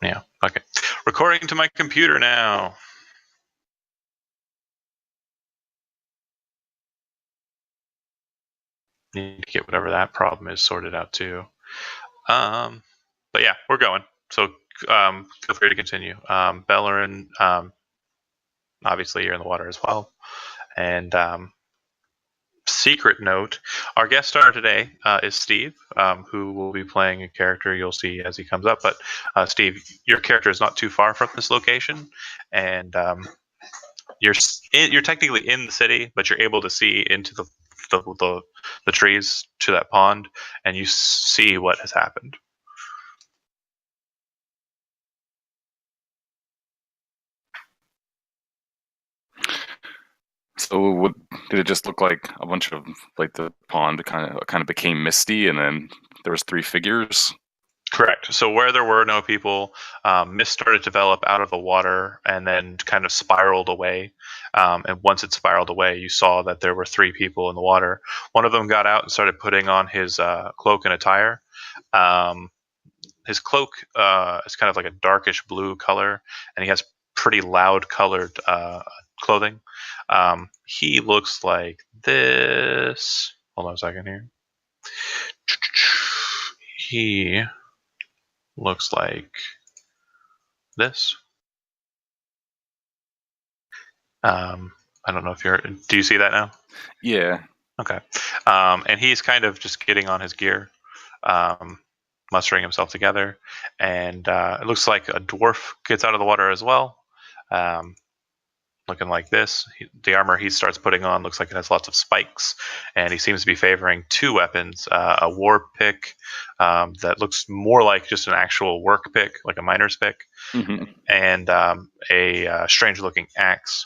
Yeah. Okay. Recording to my computer now. Need to get whatever that problem is sorted out too. But yeah, we're going. So feel free to continue. Belorin, obviously you're in the water as well. And secret note, our guest star today is Steve, who will be playing a character you'll see as he comes up. But Steve, your character is not too far from this location, and you're technically in the city, but you're able to see into the trees to that pond, and you see what has happened. So what did it just look like? A bunch of like the pond kind of became misty, and then there was three figures. Correct. So where there were no people, mist started to develop out of the water and then kind of spiraled away. And once it spiraled away, you saw that there were three people in the water. One of them got out and started putting on his cloak and attire. His cloak is kind of like a darkish blue color, and he has pretty loud colored clothing. He looks like this. Hold on a second here. He looks like this. I don't know if you're. Do you see that now? Yeah. Okay. And he's kind of just getting on his gear, mustering himself together, and it looks like a dwarf gets out of the water as well, looking like this. The armor he starts putting on looks like it has lots of spikes, and he seems to be favoring two weapons: a war pick that looks more like just an actual work pick, like a miner's pick, and a strange-looking axe.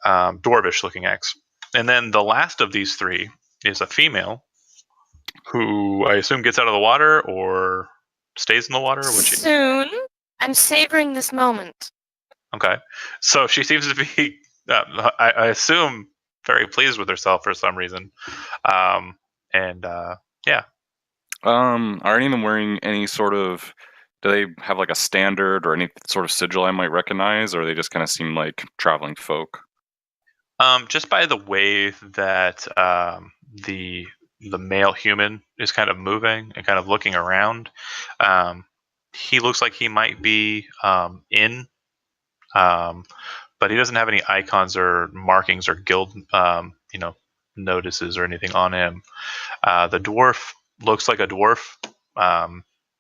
Dwarvish looking axe. And then the last of these three is a female who I assume gets out of the water or stays in the water. Soon. I'm savoring this moment. Okay. So she seems to be, I assume, very pleased with herself for some reason. Yeah. Are any of them wearing any sort of... Do they have like a standard or any sort of sigil I might recognize, or they just kind of seem like traveling folk? Just by the way that the male human is kind of moving and kind of looking around, he looks like he might be in, but he doesn't have any icons or markings or guild, notices or anything on him. The dwarf looks like a dwarf,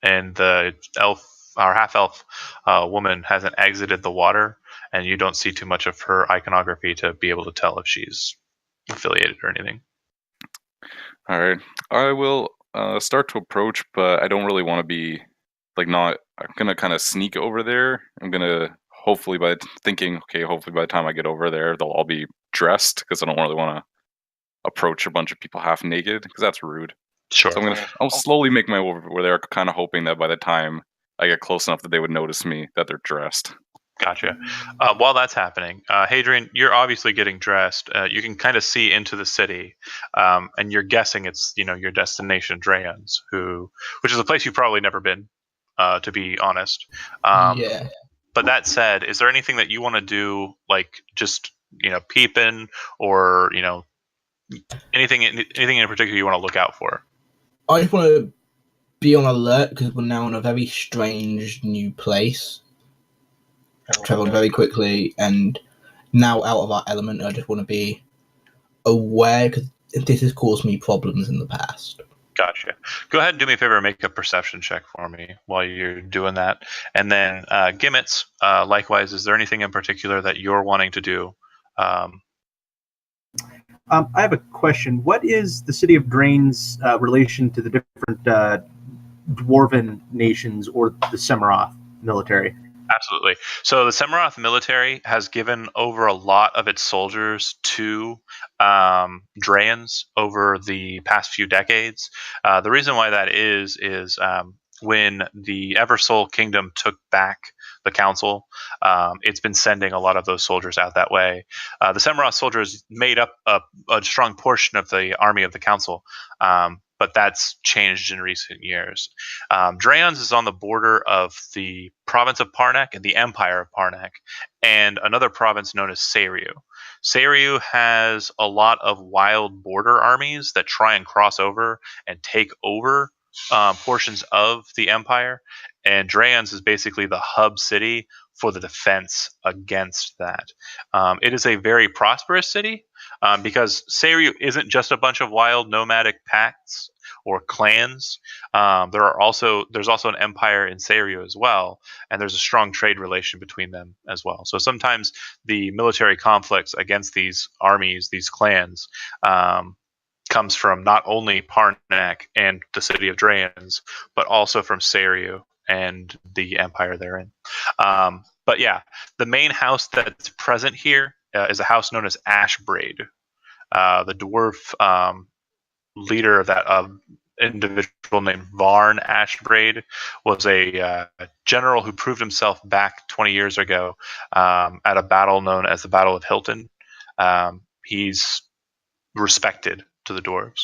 and the elf or half elf woman hasn't exited the water, and you don't see too much of her iconography to be able to tell if she's affiliated or anything. All right, I will start to approach, but I don't really want to be like not. I'm gonna kind of sneak over there. I'm gonna hopefully by the time I get over there, they'll all be dressed, because I don't really want to approach a bunch of people half naked, because that's rude. Sure. So I'll slowly make my way over there, kind of hoping that by the time I get close enough that they would notice me, that they're dressed. Gotcha. While that's happening, Hadrian, you're obviously getting dressed. You can kind of see into the city, and you're guessing it's your destination, Drayons, which is a place you've probably never been, to be honest. Yeah. But that said, is there anything that you want to do, like just peeping, or anything in particular you want to look out for? I just want to be on alert, because we're now in a very strange new place. Traveled very quickly and now out of our element. I just want to be aware, because this has caused me problems in the past. Gotcha. Go ahead and do me a favor and make a perception check for me while you're doing that. And then Gimmets, likewise, is there anything in particular that you're wanting to do? I have a question. What is the city of Drayons' relation to the different dwarven nations or the Semeroth military? Absolutely. So the Semeroth military has given over a lot of its soldiers to Drayons over the past few decades. The reason why that is when the Eversoul Kingdom took back the council, it's been sending a lot of those soldiers out that way. The Semeroth soldiers made up a strong portion of the army of the council, but that's changed in recent years. Drayons is on the border of the province of Parnak and the Empire of Parnak, and another province known as Seriu. Seriu has a lot of wild border armies that try and cross over and take over portions of the Empire, and Drayons is basically the hub city for the defense against that. It is a very prosperous city because Seriu isn't just a bunch of wild nomadic pacts or clans. There's also an empire in Seriu as well, and there's a strong trade relation between them as well. So sometimes the military conflicts against these armies, these clans, comes from not only Parnak and the city of Drayons, but also from Seriu and the empire therein. But yeah, the main house that's present here is a house known as Ashbraid. The dwarf leader of that individual named Varn Ashbraid was a general who proved himself back 20 years ago at a battle known as the Battle of Hilton. He's respected to the dwarves.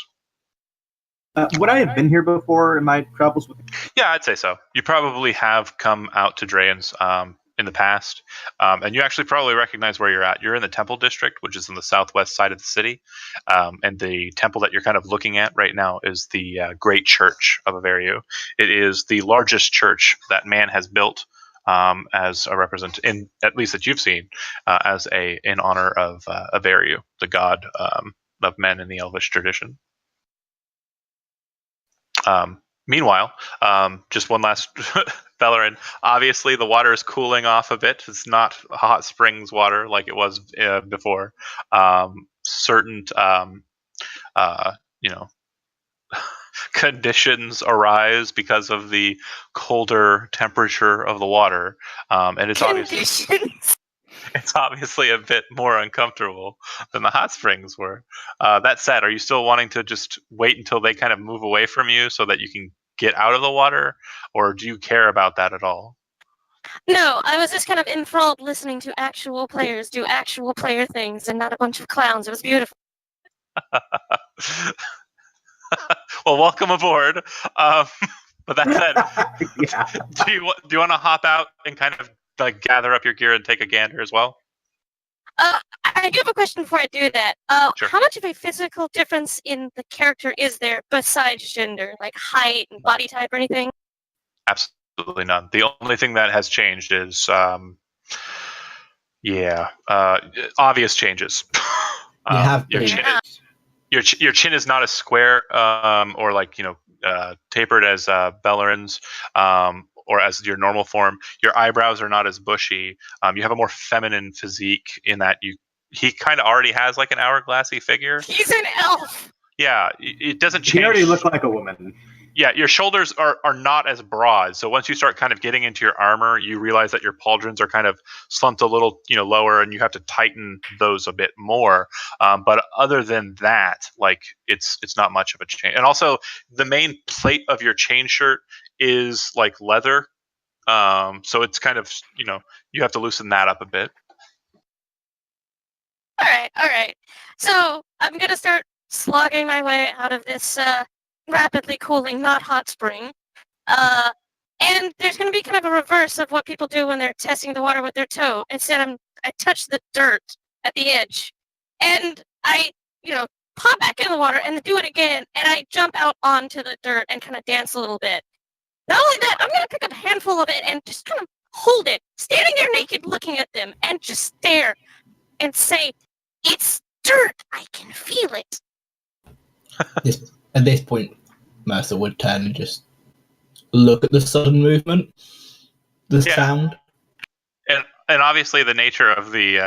Would I have been here before in my travels with? Yeah, I'd say so. You probably have come out to Drayons in the past, and you actually probably recognize where you're at. You're in the Temple District, which is on the southwest side of the city, and the temple that you're kind of looking at right now is the Great Church of Averiu. It is the largest church that man has built as a in at least that you've seen, in honor of Averiu, the god of men in the Elvish tradition. Meanwhile, just one last Belorin. Obviously, the water is cooling off a bit. It's not hot springs water like it was before. Certain, conditions arise because of the colder temperature of the water, and it's obviously a bit more uncomfortable than the hot springs were. That said, are you still wanting to just wait until they kind of move away from you so that you can get out of the water, or do you care about that at all? No, I was just kind of enthralled listening to actual players do actual player things and not a bunch of clowns. It was beautiful. Well, welcome aboard. But that said, Yeah. do you want to hop out and kind of like gather up your gear and take a gander as well? I do have a question before I do that. Sure. How much of a physical difference in the character is there besides gender, like height and body type or anything? Absolutely none. The only thing that has changed is, obvious changes. You have your big- chin. Your chin is not as square or like tapered as Belorin's or as your normal form. Your eyebrows are not as bushy. You have a more feminine physique in that he kind of already has like an hourglassy figure. He's an elf. Yeah, it doesn't change. He already looked like a woman. Yeah, your shoulders are not as broad. So once you start kind of getting into your armor, you realize that your pauldrons are kind of slumped a little, lower, and you have to tighten those a bit more. But other than that, like it's not much of a change. And also, the main plate of your chain shirt is like leather, so it's kind of you have to loosen that up a bit. All right. So I'm gonna start slogging my way out of this rapidly cooling, not hot spring. And there's going to be kind of a reverse of what people do when they're testing the water with their toe. Instead, I touch the dirt at the edge, and I, pop back in the water and do it again, and I jump out onto the dirt and kind of dance a little bit. Not only that, I'm going to pick up a handful of it and just kind of hold it, standing there naked, looking at them, and just stare and say, "It's dirt. I can feel it." At this point, Mercer would turn and just look at the sudden movement, the sound. And obviously the nature of the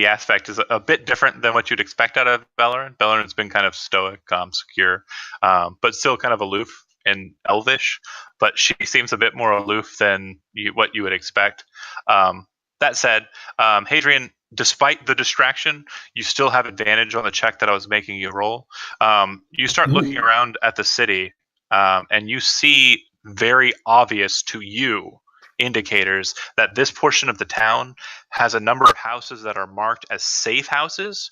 aspect is a bit different than what you'd expect out of Belorin. Belorin's been kind of stoic, secure, but still kind of aloof and elvish. But she seems a bit more aloof than what you would expect. That said, Hadrian, despite the distraction, you still have advantage on the check that I was making you roll. You start looking around at the city, and you see very obvious to you indicators that this portion of the town has a number of houses that are marked as safe houses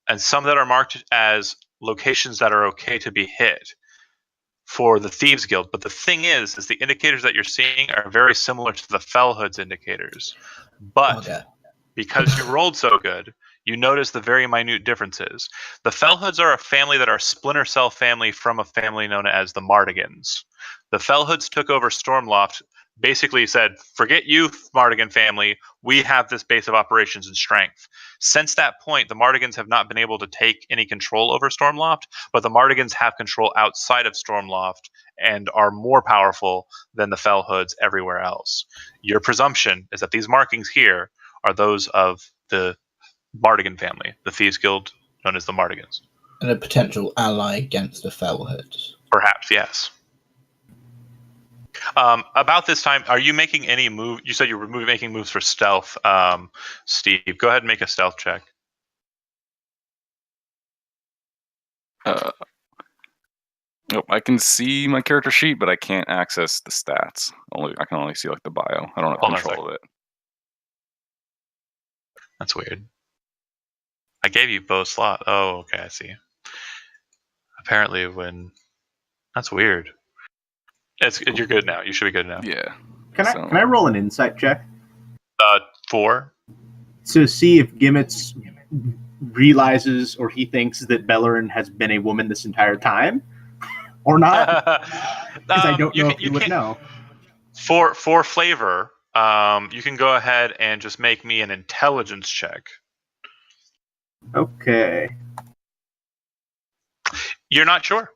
and some that are marked as locations that are okay to be hit. for the Thieves Guild. But the thing is the indicators that you're seeing are very similar to the Fellhood's indicators. But Okay. because you rolled so good, you notice the very minute differences. The Fellhoods are a family that are a splinter cell family from a family known as the Mardigans. The Fellhoods took over Stormloft, basically said, forget you, Mardigan family, we have this base of operations and strength. Since that point, the Mardigans have not been able to take any control over Stormloft, but the Mardigans have control outside of Stormloft and are more powerful than the Fellhoods everywhere else. Your presumption is that these markings here are those of the Mardigan family, the Thieves Guild known as the Mardigans. And a potential ally against the Fellhoods. Perhaps, yes. About this time, are you making any move? You said you were making moves for stealth, Steve. Go ahead and make a stealth check. Nope, I can see my character sheet, but I can't access the stats. I can only see like the bio. I don't have control of it. That's weird. I gave you both slot. Oh, okay, I see. Apparently, that's weird. You're good now. You should be good now. Yeah. Can I roll an insight check? 4. To see if Gimmets realizes or he thinks that Belorin has been a woman this entire time, or not? Because I don't know if you would know. For flavor, you can go ahead and just make me an intelligence check. Okay. You're not sure.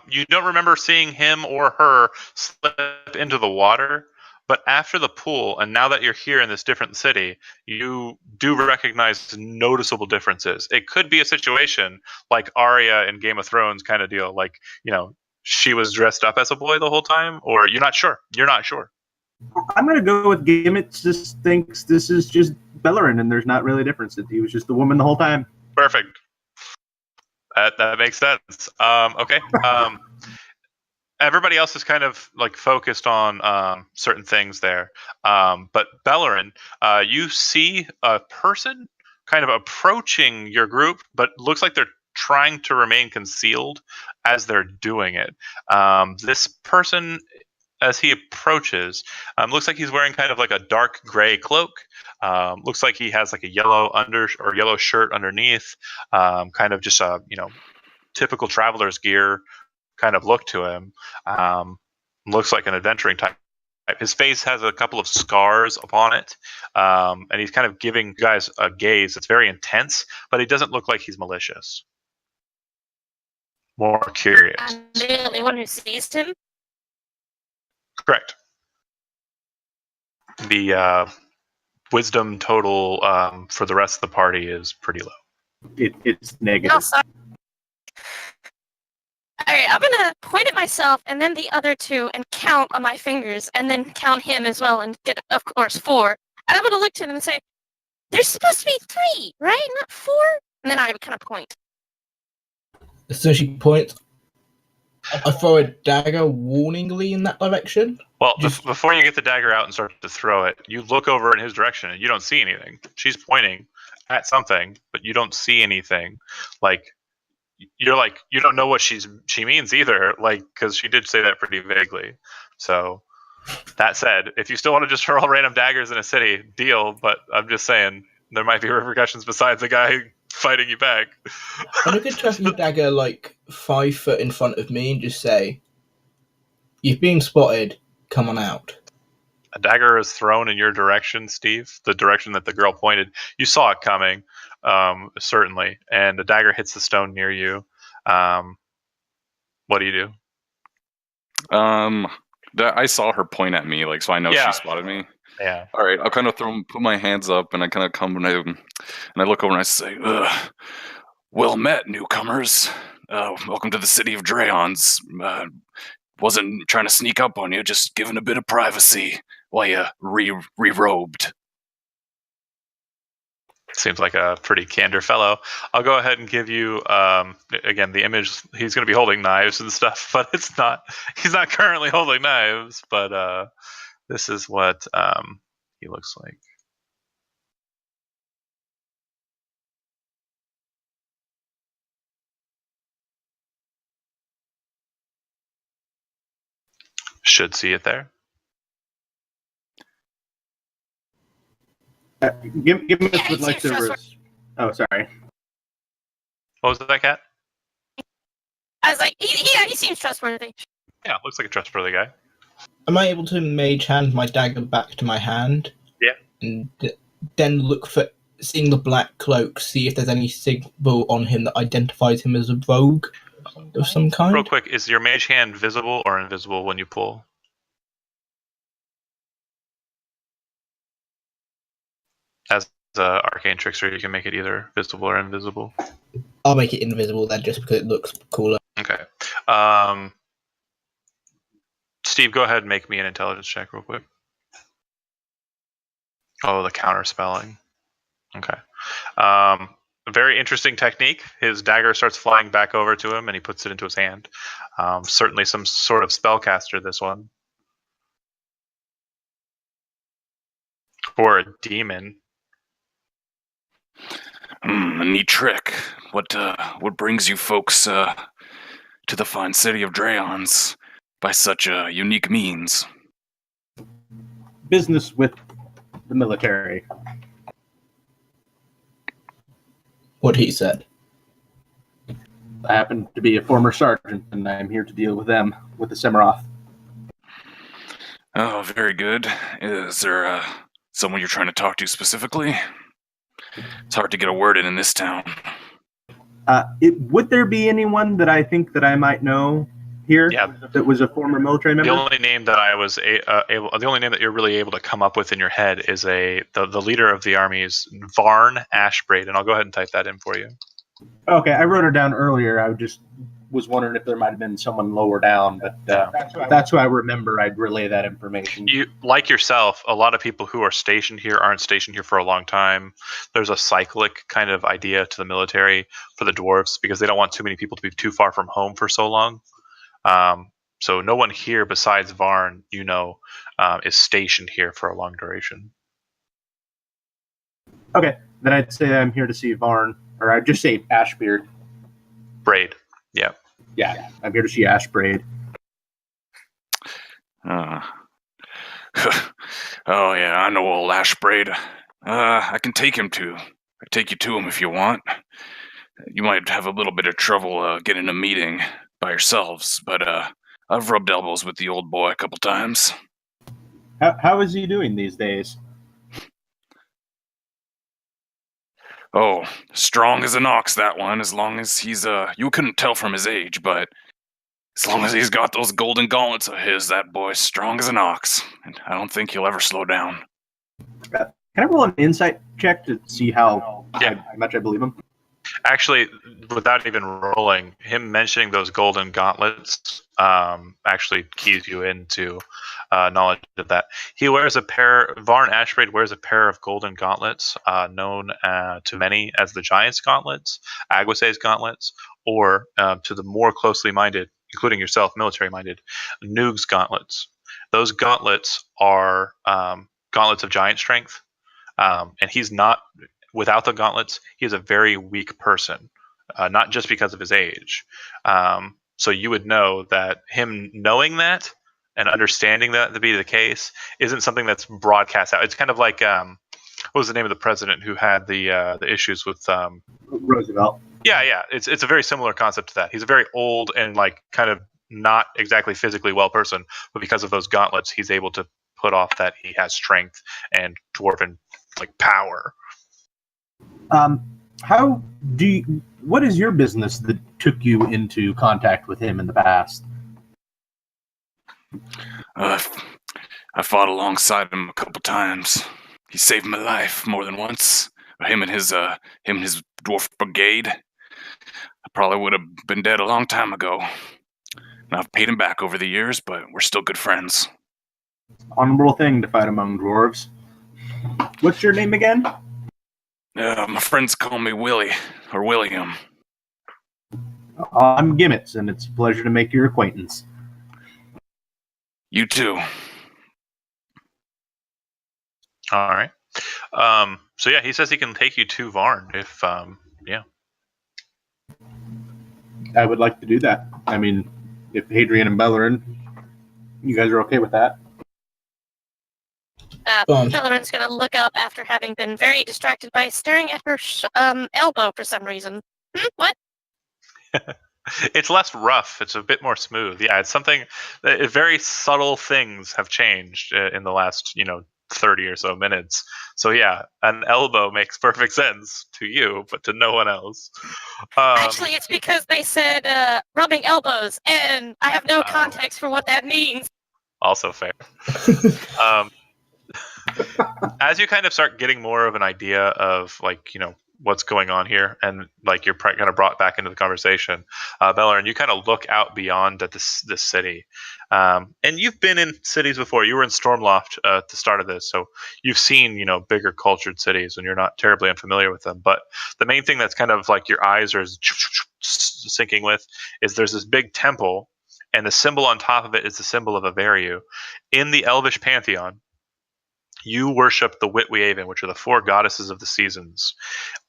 You don't remember seeing him or her slip into the water, but after the pool, and now that you're here in this different city, you do recognize noticeable differences. It could be a situation like Arya in Game of Thrones kind of deal, like, she was dressed up as a boy the whole time, or you're not sure. You're not sure. I'm going to go with Gimmets just thinks this is just Belorin, and there's not really a difference. He was just the woman the whole time. Perfect. That makes sense. Okay. Everybody else is kind of like focused on certain things there. But Belorin, you see a person kind of approaching your group, but looks like they're trying to remain concealed as they're doing it. This person, as he approaches, looks like he's wearing kind of like a dark gray cloak. Looks like he has like a yellow shirt underneath. Kind of just a typical traveler's gear kind of look to him. Looks like an adventuring type. His face has a couple of scars upon it, and he's kind of giving you guys a gaze that's very intense, but he doesn't look like he's malicious. More curious. I'm the only one who sees him. Correct. The wisdom total for the rest of the party is pretty low. It's negative. No, sorry. Alright, I'm gonna point at myself and then the other two and count on my fingers and then count him as well and get, of course, 4. And I'm gonna look to them and say, there's supposed to be 3, right? Not 4? And then I would kind of point. So she points. I throw a dagger warningly in that direction. Well, before you get the dagger out and start to throw it, you look over in his direction and you don't see anything. She's pointing at something, but you don't see anything. You're like, you don't know what she means either, because she did say that pretty vaguely. So, that said, if you still want to just hurl random daggers in a city, deal, but I'm just saying, there might be repercussions besides the guy fighting you back. I'm going to chuck a dagger 5 foot in front of me and just say, you've been spotted, come on out. A dagger is thrown in your direction, Steve, the direction that the girl pointed. You saw it coming, certainly, and the dagger hits the stone near you. What do you do? I saw her point at me, so I know she spotted me. Yeah. All right, I'll kind of put my hands up, and I kind of come and I look over and I say, "Well met, newcomers. Welcome to the city of Drayons. Wasn't trying to sneak up on you, just giving a bit of privacy while you re-robed." Seems like a pretty candor fellow. I'll go ahead and give you again the image. He's going to be holding knives and stuff, but he's not currently holding knives. But this is what he looks like. should see it there. Gimmets would like to. Oh, sorry. What was that, Cat? I was like, he seems trustworthy. Yeah, looks like a trustworthy guy. Am I able to mage hand my dagger back to my hand? Yeah. And then look for, seeing the black cloak, see if there's any symbol on him that identifies him as a rogue of some kind? Real quick, is your mage hand visible or invisible when you pull? As arcane trickster, you can make it either visible or invisible. I'll make it invisible then, just because it looks cooler. Okay. Steve, go ahead and make me an intelligence check real quick. Oh, the counter spelling. Okay. Very interesting technique. His dagger starts flying back over to him, and he puts it into his hand. Certainly some sort of spellcaster, this one. Or a demon. A neat trick. What brings you folks to the fine city of Drayons by such unique means? Business with the military. What he said. I happen to be a former sergeant, and I'm here to deal with them, with the Semeroth. Oh, very good. Is there someone you're trying to talk to specifically? It's hard to get a word in this town. Would there be anyone that I think that I might know here that was a former military member? The only name that I was the only name that you're really able to come up with in your head is the leader of the army's Varn Ashbraid, and I'll go ahead and type that in for you. Okay, I wrote her down earlier. I just was wondering if there might have been someone lower down, but that's who I remember. I'd relay that information. You, like yourself, a lot of people who are stationed here aren't stationed here for a long time. There's a cyclic kind of idea to the military for the dwarves because they don't want too many people to be too far from home for so long. So no one here besides Varn, is stationed here for a long duration. Okay, then I'd say I'm here to see Varn, or I'd just say Ashbeard. Braid, yeah. Yeah, I'm here to see Ashbraid. Oh yeah, I know old Ashbraid. I can take you to him if you want. You might have a little bit of trouble getting a meeting by yourselves, but I've rubbed elbows with the old boy a couple times. How is he doing these days? Oh, strong as an ox, that one, as long as he's, you couldn't tell from his age, but as long as he's got those golden gauntlets of his, that boy's strong as an ox, and I don't think he'll ever slow down. Can I roll an insight check to see how much I believe him? Actually, without even rolling, him mentioning those golden gauntlets actually keys you into knowledge of that. He wears Varn Ashbraid wears a pair of golden gauntlets known to many as the Giant's Gauntlets, Aguise's Gauntlets, or to the more closely minded, including yourself, military-minded, Noog's Gauntlets. Those gauntlets are gauntlets of giant strength, and he's not... Without the gauntlets, he is a very weak person, not just because of his age. So you would know that him knowing that and understanding that to be the case isn't something that's broadcast out. It's kind of like, what was the name of the president who had the issues with... Roosevelt. Yeah. It's a very similar concept to that. He's a very old and kind of not exactly physically well person, but because of those gauntlets, he's able to put off that he has strength and dwarven power. What is your business that took you into contact with him in the past? I fought alongside him a couple times. He saved my life more than once. Him and his dwarf brigade. I probably would have been dead a long time ago. And I've paid him back over the years, but we're still good friends. Honorable thing to fight among dwarves. What's your name again? My friends call me Willie, or William. I'm Gimmets, and it's a pleasure to make your acquaintance. You too. All right. So yeah, he says he can take you to Varn if, I would like to do that. I mean, if Hadrian and Belorin You guys are okay with that? Belorin's going to look up after having been very distracted by staring at her elbow for some reason. What? It's less rough. It's a bit more smooth. Yeah, it's something. Very subtle things have changed in the last, 30 or so minutes. So yeah, an elbow makes perfect sense to you, but to no one else. Actually, it's because they said rubbing elbows, and I have no context for what that means. Also fair. As you kind of start getting more of an idea of what's going on here, and you're kind of brought back into the conversation, Belorin, you kind of look out beyond at this city, and you've been in cities before. You were in Stormloft at the start of this, so you've seen bigger cultured cities, and you're not terribly unfamiliar with them. But the main thing that's kind of your eyes are sinking with is there's this big temple, and the symbol on top of it is the symbol of a Variu. In the Elvish pantheon, you worship the Witwiaven, which are the 4 goddesses of the seasons.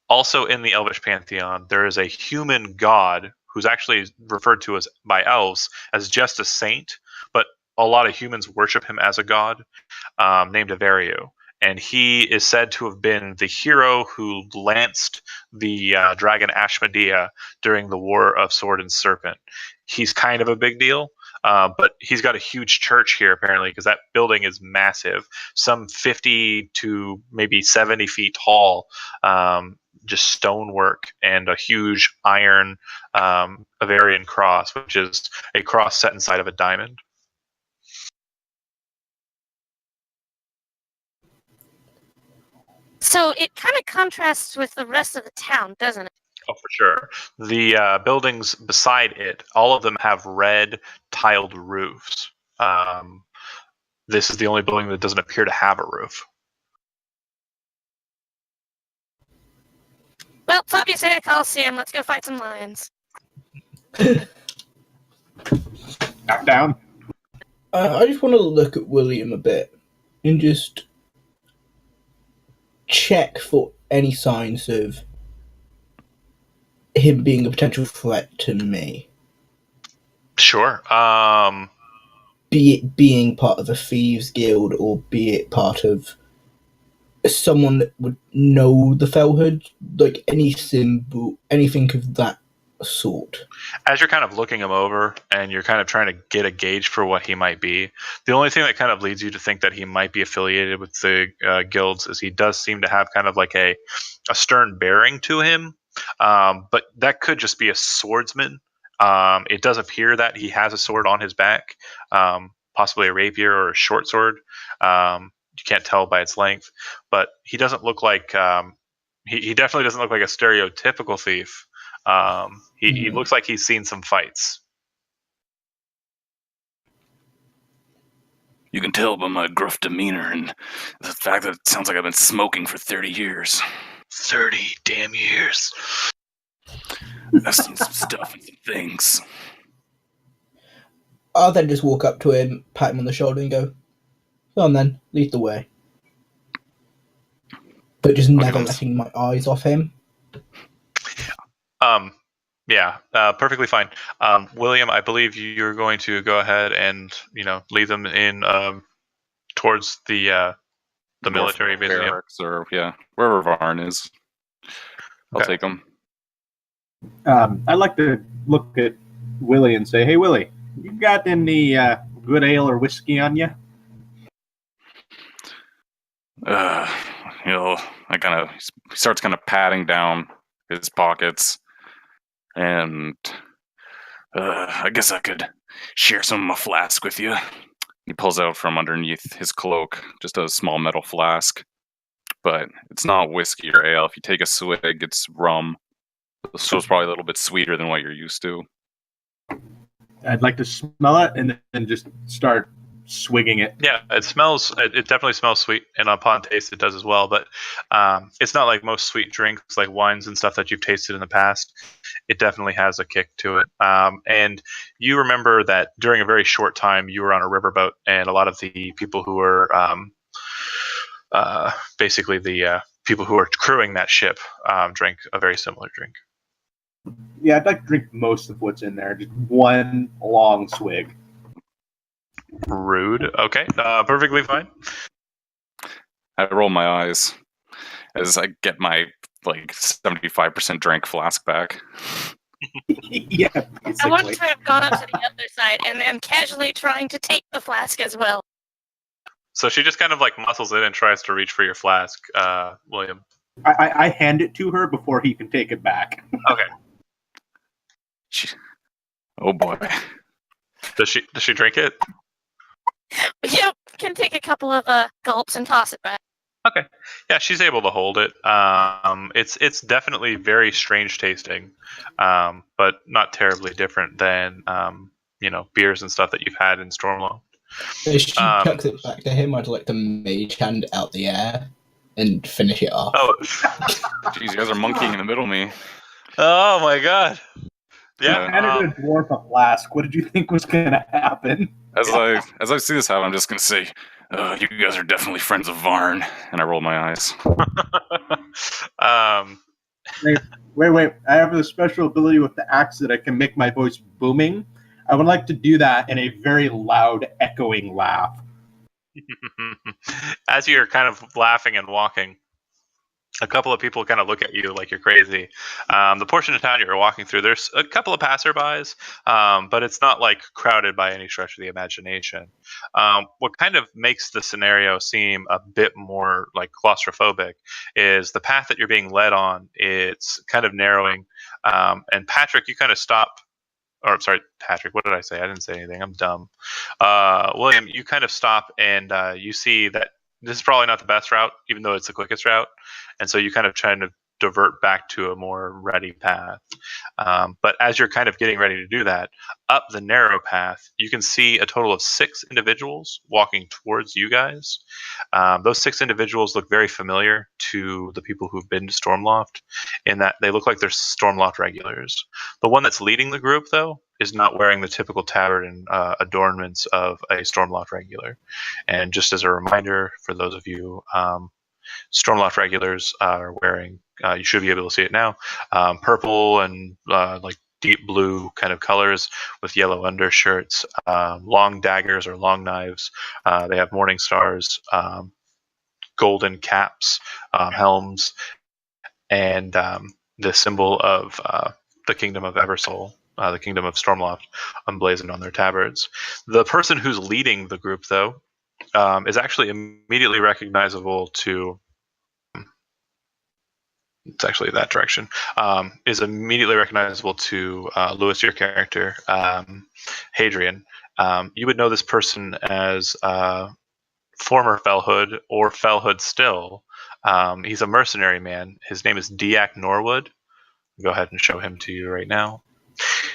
Also in the Elvish pantheon, there is a human god who's actually referred to as by elves as just a saint, but a lot of humans worship him as a god, named Avariu. And he is said to have been the hero who lanced the dragon Ashmedea during the War of Sword and Serpent. He's kind of a big deal. But he's got a huge church here, apparently, because that building is massive, some 50 to maybe 70 feet tall, just stonework, and a huge iron Avarian cross, which is a cross set inside of a diamond. So it kind of contrasts with the rest of the town, doesn't it? Oh, for sure. The buildings beside it, all of them have red tiled roofs. This is the only building that doesn't appear to have a roof. Well, Fabio said a Coliseum. Let's go fight some lions. Knock down. I just want to look at William a bit and just check for any signs of him being a potential threat to me. Sure. Be it being part of a thieves guild, or be it part of someone that would know the Fellhood, any symbol, anything of that sort. As you're kind of looking him over and you're kind of trying to get a gauge for what he might be, the only thing that kind of leads you to think that he might be affiliated with the guilds is he does seem to have kind of a stern bearing to him, but that could just be a swordsman. It does appear that he has a sword on his back, possibly a rapier or a short sword. You can't tell by its length, but he doesn't look like he definitely doesn't look like a stereotypical thief. He looks like he's seen some fights. You can tell by my gruff demeanor and the fact that it sounds like I've been smoking for 30 years. 30 damn years. I've seen some stuff and some things. I'll then just walk up to him, pat him on the shoulder, and go, "Go on then, lead the way." But just never letting my eyes off him. Yeah, perfectly fine. William, I believe you're going to go ahead and lead them in towards the military base, barracks, or wherever Varn is. I'll take them. I'd like to look at Willie and say, "Hey, Willie, you got any good ale or whiskey on you?" He starts kind of patting down his pockets, and I guess I could share some of my flask with you. He pulls out from underneath his cloak just a small metal flask, but it's not whiskey or ale. If you take a swig, it's rum, so it's probably a little bit sweeter than what you're used to. I'd like to smell it and then just start swigging it. Yeah, it definitely smells sweet, and upon taste it does as well, but it's not like most sweet drinks like wines and stuff that you've tasted in the past. It definitely has a kick to it. And you remember that during a very short time you were on a riverboat, and a lot of the people who were basically the people who were crewing that ship drank a very similar drink. Yeah, I'd like to drink most of what's in there, just one long swig. Rude. Okay, perfectly fine. I roll my eyes as I get my 75% drank flask back. Yeah, I want basically. to have gone up to the other side and am casually trying to take the flask as well. So she just kind of muscles in and tries to reach for your flask, William. I hand it to her before he can take it back. Okay. Oh boy. Does she drink it? Yep, can take a couple of gulps and toss it back. Okay. Yeah, she's able to hold it. It's definitely very strange tasting, but not terribly different than beers and stuff that you've had in Stormloft. As she chucks it back to him, I'd like to mage hand out the air and finish it off. Oh, Jeez, you guys are monkeying in the middle of me. oh my god. Yeah. I handed a dwarf a flask. What did you think was going to happen? As I see this happen, I'm just gonna say, you guys are definitely friends of Varn, and I roll my eyes. Wait. I have a special ability with the axe that I can make my voice booming. I would like to do that in a very loud, echoing laugh. As you're kind of laughing and walking, a couple of people kind of look at you like you're crazy. The portion of town you're walking through, there's a couple of passerbys, but it's not crowded by any stretch of the imagination. What kind of makes the scenario seem a bit more claustrophobic is the path that you're being led on. It's kind of narrowing, and Patrick, you kind of stop. Or I'm sorry, Patrick. What did I say? I didn't say anything. I'm dumb. William, you kind of stop and you see that this is probably not the best route, even though it's the quickest route. And so you kind of try to divert back to a more ready path. But as you're kind of getting ready to do that, up the narrow path, you can see a total of 6 individuals walking towards you guys. Those 6 individuals look very familiar to the people who've been to Stormloft in that they look like they're Stormloft regulars. The one that's leading the group, though, is not wearing the typical tabard and adornments of a Stormloft regular. And just as a reminder for those of you, Stormloft regulars are wearing, you should be able to see it now, purple and deep blue kind of colors with yellow undershirts, long daggers or long knives. They have morning stars, golden caps, helms, and the symbol of the Kingdom of Eversoul, the Kingdom of Stormloft, emblazoned on their tabards. The person who's leading the group, though, is actually immediately recognizable to. It's actually that direction. Is immediately recognizable to Lewis, your character, Hadrian. You would know this person as former Fellhood or Fellhood still. He's a mercenary man. His name is Diak Norwood. I'll go ahead and show him to you right now.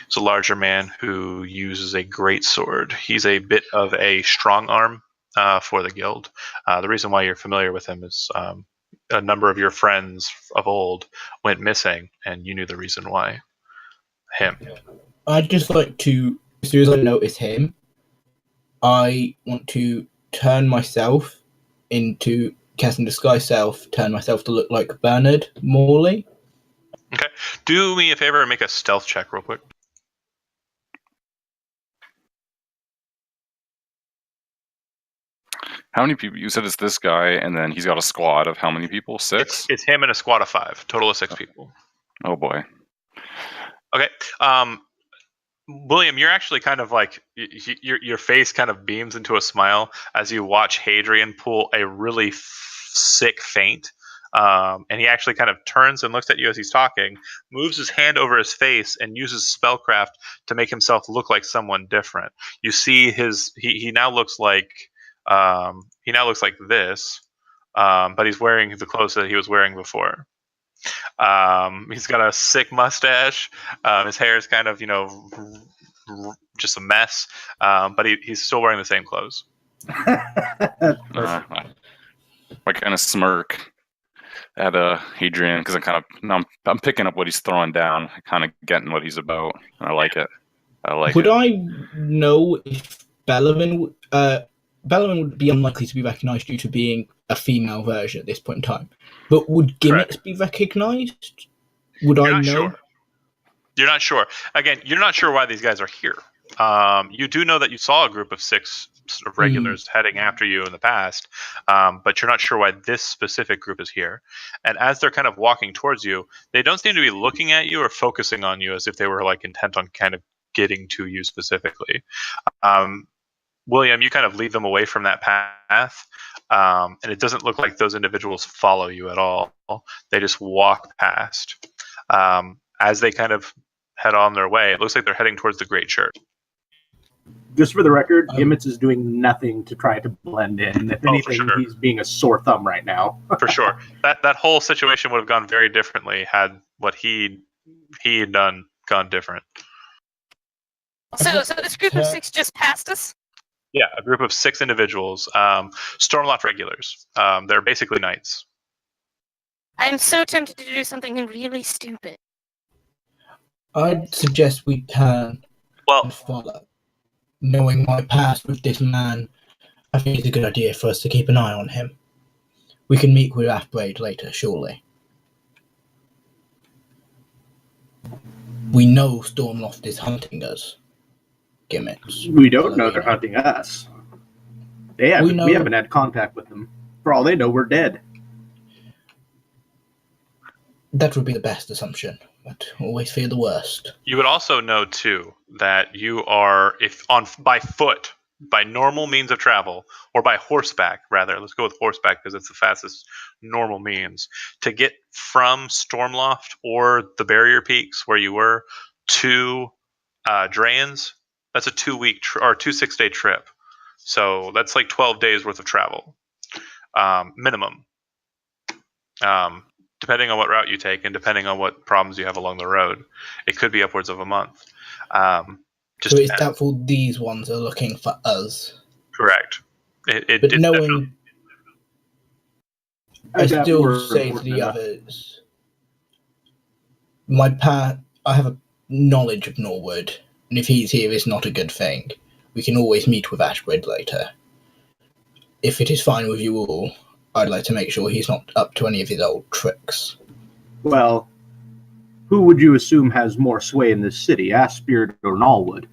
He's a larger man who uses a great sword. He's a bit of a strong arm for the guild. The reason why you're familiar with him is a number of your friends of old went missing, and you knew the reason why. Him. I'd just like to, as soon as I notice him, I want to turn myself into casting disguise self, turn myself to look like Bernard Morley. Okay. Do me a favor and make a stealth check real quick. How many people? You said it's this guy, and then he's got a squad of how many people? 6? It's him and a squad of 5. Total of 6 people. Oh boy. Okay. William, you're actually kind of your face kind of beams into a smile as you watch Hadrian pull a really sick feint. And he actually kind of turns and looks at you as he's talking, moves his hand over his face, and uses spellcraft to make himself look like someone different. You see he now looks like this, but he's wearing the clothes that he was wearing before. He's got a sick mustache. His hair is kind of, just a mess. But he's still wearing the same clothes. I kind of smirk at Hadrian because I'm picking up what he's throwing down, kind of getting what he's about. I like it. Would I know if Belorin would be unlikely to be recognised due to being a female version at this point in time? But would gimmicks be recognised? Would I know? Sure. You're not sure. Again, you're not sure why these guys are here. You do know that you saw a group of 6 sort of regulars heading after you in the past, but you're not sure why this specific group is here. And as they're kind of walking towards you, they don't seem to be looking at you or focusing on you as if they were like intent on kind of getting to you specifically. William, you kind of lead them away from that path, and it doesn't look like those individuals follow you at all. They just walk past. As they kind of head on their way, it looks like they're heading towards the Great Church. Just for the record, Gimmets is doing nothing to try to blend in. If anything, sure. He's being a sore thumb right now. For sure. That whole situation would have gone very differently had what he had done gone different. So this group of 6 just passed us? Yeah, a group of 6 individuals, Stormloft regulars. They're basically knights. I'm so tempted to do something really stupid. I'd suggest we turn and follow. Knowing my past with this man, I think it's a good idea for us to keep an eye on him. We can meet with Athbraid later, surely. We know Stormloft is hunting us. Gimmets. We don't know they're hunting us. We haven't had contact with them. For all they know, we're dead. That would be the best assumption, but always fear the worst. You would also know, too, that you are, by foot, by normal means of travel, or by horseback, rather. Let's go with horseback because it's the fastest normal means. To get from Stormloft or the Barrier Peaks, where you were, to Drayons, that's a 2-week or 2 6-day trip. So that's like 12 days worth of travel, minimum. Depending on what route you take and depending on what problems you have along the road, it could be upwards of a month. So it's doubtful these ones are looking for us. Correct. But knowing, I still say to the others, I have a knowledge of Norwood, and if he's here, it's not a good thing. We can always meet with Ashbridge later. If it is fine with you all, I'd like to make sure he's not up to any of his old tricks. Well, who would you assume has more sway in this city, Ashbeard or Norwood?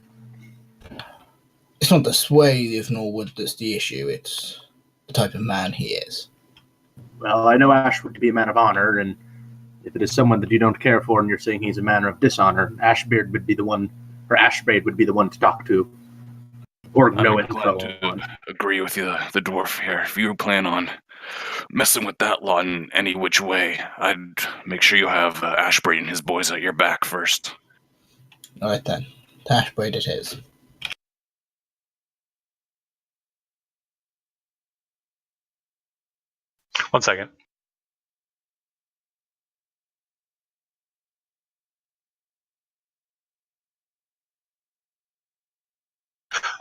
It's not the sway of Norwood that's the issue, it's the type of man he is. Well, I know Ashwood to be a man of honor, and if it is someone that you don't care for and you're saying he's a man of dishonor, Ashbeard would be the one, or Ashbraid would be the one to talk to. Or no info. To agree with you, the dwarf here. If you plan on messing with that lot in any which way, I'd make sure you have Ashbraid and his boys at your back first. Alright then. To Ashbraid it is. One second.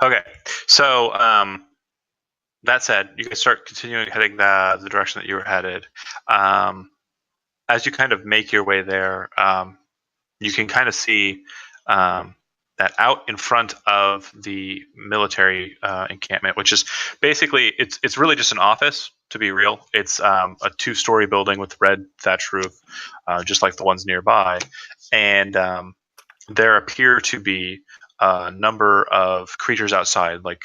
Okay, so that said, you can start continuing heading the direction that you were headed. As you kind of make your way there, you can kind of see that out in front of the military encampment, which is basically it's really just an office. To be real, it's a 2-story building with red thatch roof, just like the ones nearby, and there appear to be a number of creatures outside, like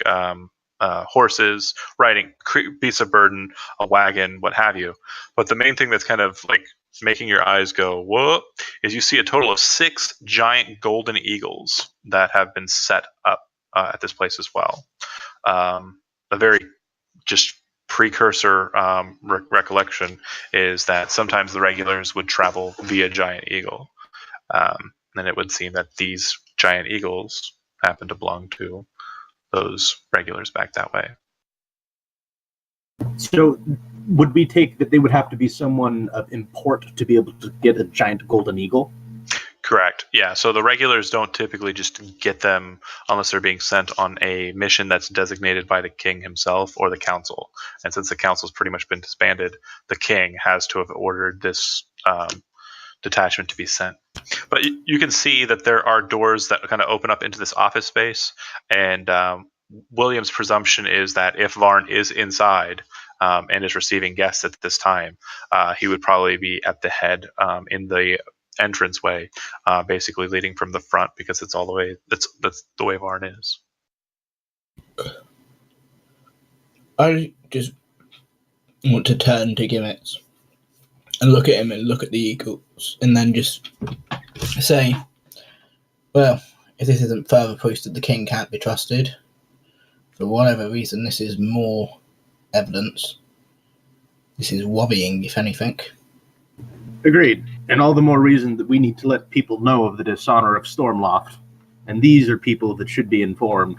horses, riding beasts of burden, a wagon, what have you. But the main thing that's kind of like making your eyes go, whoa, is you see a total of 6 giant golden eagles that have been set up at this place as well. A very just precursor recollection is that sometimes the regulars would travel via giant eagle. And it would seem that these giant eagles happen to belong to those regulars back that way. So would we take that they would have to be someone of import to be able to get a giant golden eagle? Correct. Yeah. So the regulars don't typically just get them unless they're being sent on a mission that's designated by the king himself or the council. And since the council's pretty much been disbanded, the king has to have ordered this detachment to be sent. But you can see that there are doors that kind of open up into this office space, and William's presumption is that if Varn is inside and is receiving guests at this time, he would probably be at the head in the entranceway, basically leading from the front because it's all the way that's the way Varn is. I just want to turn to Gimmets and look at him and look at the eagles, and then just say, well, if this isn't further proof that the king can't be trusted, for whatever reason, this is more evidence. This is worrying, if anything. Agreed. And all the more reason that we need to let people know of the dishonor of Stormloft. And these are people that should be informed.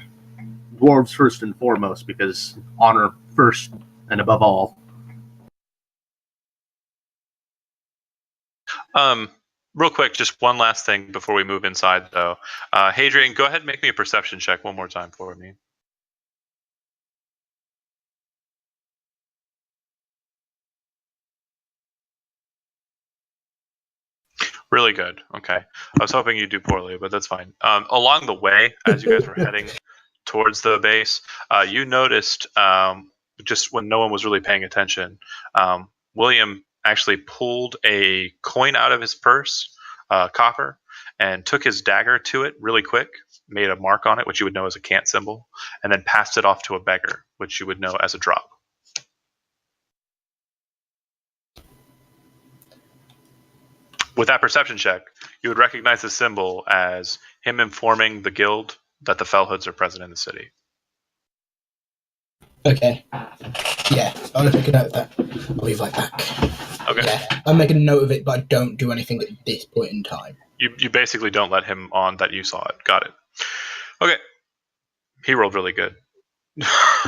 Dwarves first and foremost, because honor first and above all. Real quick, just one last thing before we move inside, though. Hadrian, go ahead and make me a perception check one more time for me. Really good. Okay. I was hoping you'd do poorly, but that's fine. Along the way, as you guys were heading towards the base, you noticed, just when no one was really paying attention, William actually pulled a coin out of his purse, copper, and took his dagger to it really quick, made a mark on it, which you would know as a cant symbol, and then passed it off to a beggar, which you would know as a drop. With that perception check, you would recognize the symbol as him informing the guild that the Fellhoods are present in the city. Okay. Yeah, I'll make a note of that. I'll be right back. Okay. Yeah, I'll make a note of it, but I don't do anything at this point in time. You basically don't let him on that you saw it. Got it. Okay. He rolled really good.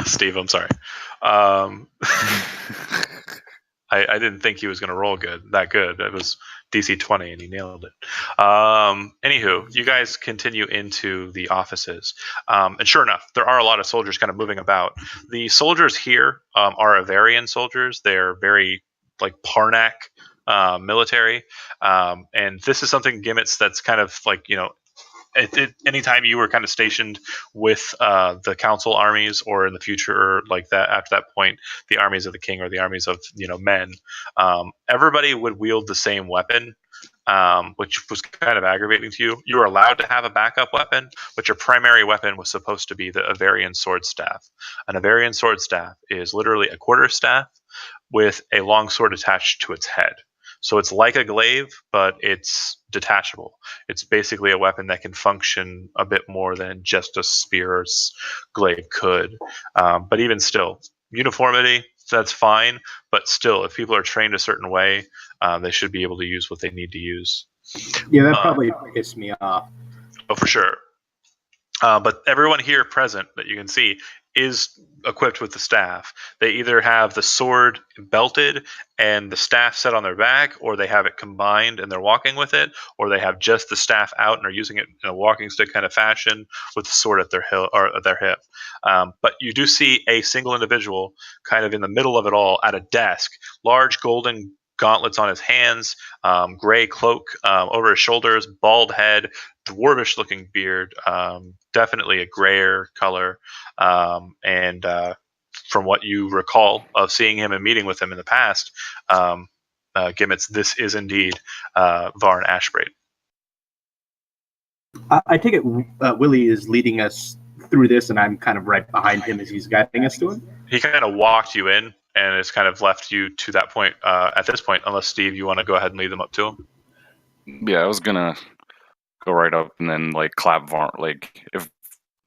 Steve, I'm sorry. I didn't think he was going to roll that good. It was DC 20 and he nailed it. Anywho, you guys continue into the offices. And sure enough, there are a lot of soldiers kind of moving about. The soldiers here are Avarian soldiers. They're very like Parnak military. And this is something, Gimmets, that's kind of like, anytime you were kind of stationed with the council armies, or in the future, like that, after that point, the armies of the king or the armies of men, everybody would wield the same weapon, which was kind of aggravating to you. You were allowed to have a backup weapon, but your primary weapon was supposed to be the Avarian sword staff. An Avarian sword staff is literally a quarterstaff with a long sword attached to its head. So it's like a glaive, but it's detachable. It's basically a weapon that can function a bit more than just a spear or glaive could. But even still, uniformity, that's fine. But still, if people are trained a certain way, they should be able to use what they need to use. Yeah, that probably pissed me off. Oh, for sure. But everyone here present that you can see is equipped with the staff. They either have the sword belted and the staff set on their back, or they have it combined and they're walking with it, or they have just the staff out and are using it in a walking stick kind of fashion with the sword at their hip. But you do see a single individual kind of in the middle of it all at a desk, large golden gauntlets on his hands, gray cloak over his shoulders, bald head, dwarvish looking beard, definitely a grayer color, and from what you recall of seeing him and meeting with him in the past, Gimmets, this is indeed Varn Ashbraid. I take it Willie is leading us through this, and I'm kind of right behind him as he's guiding us to him. He kind of walked you in and has kind of left you to that point at this point, unless, Steve, you want to go ahead and lead them up to him. Yeah, I was going to go right up and then clap Varn.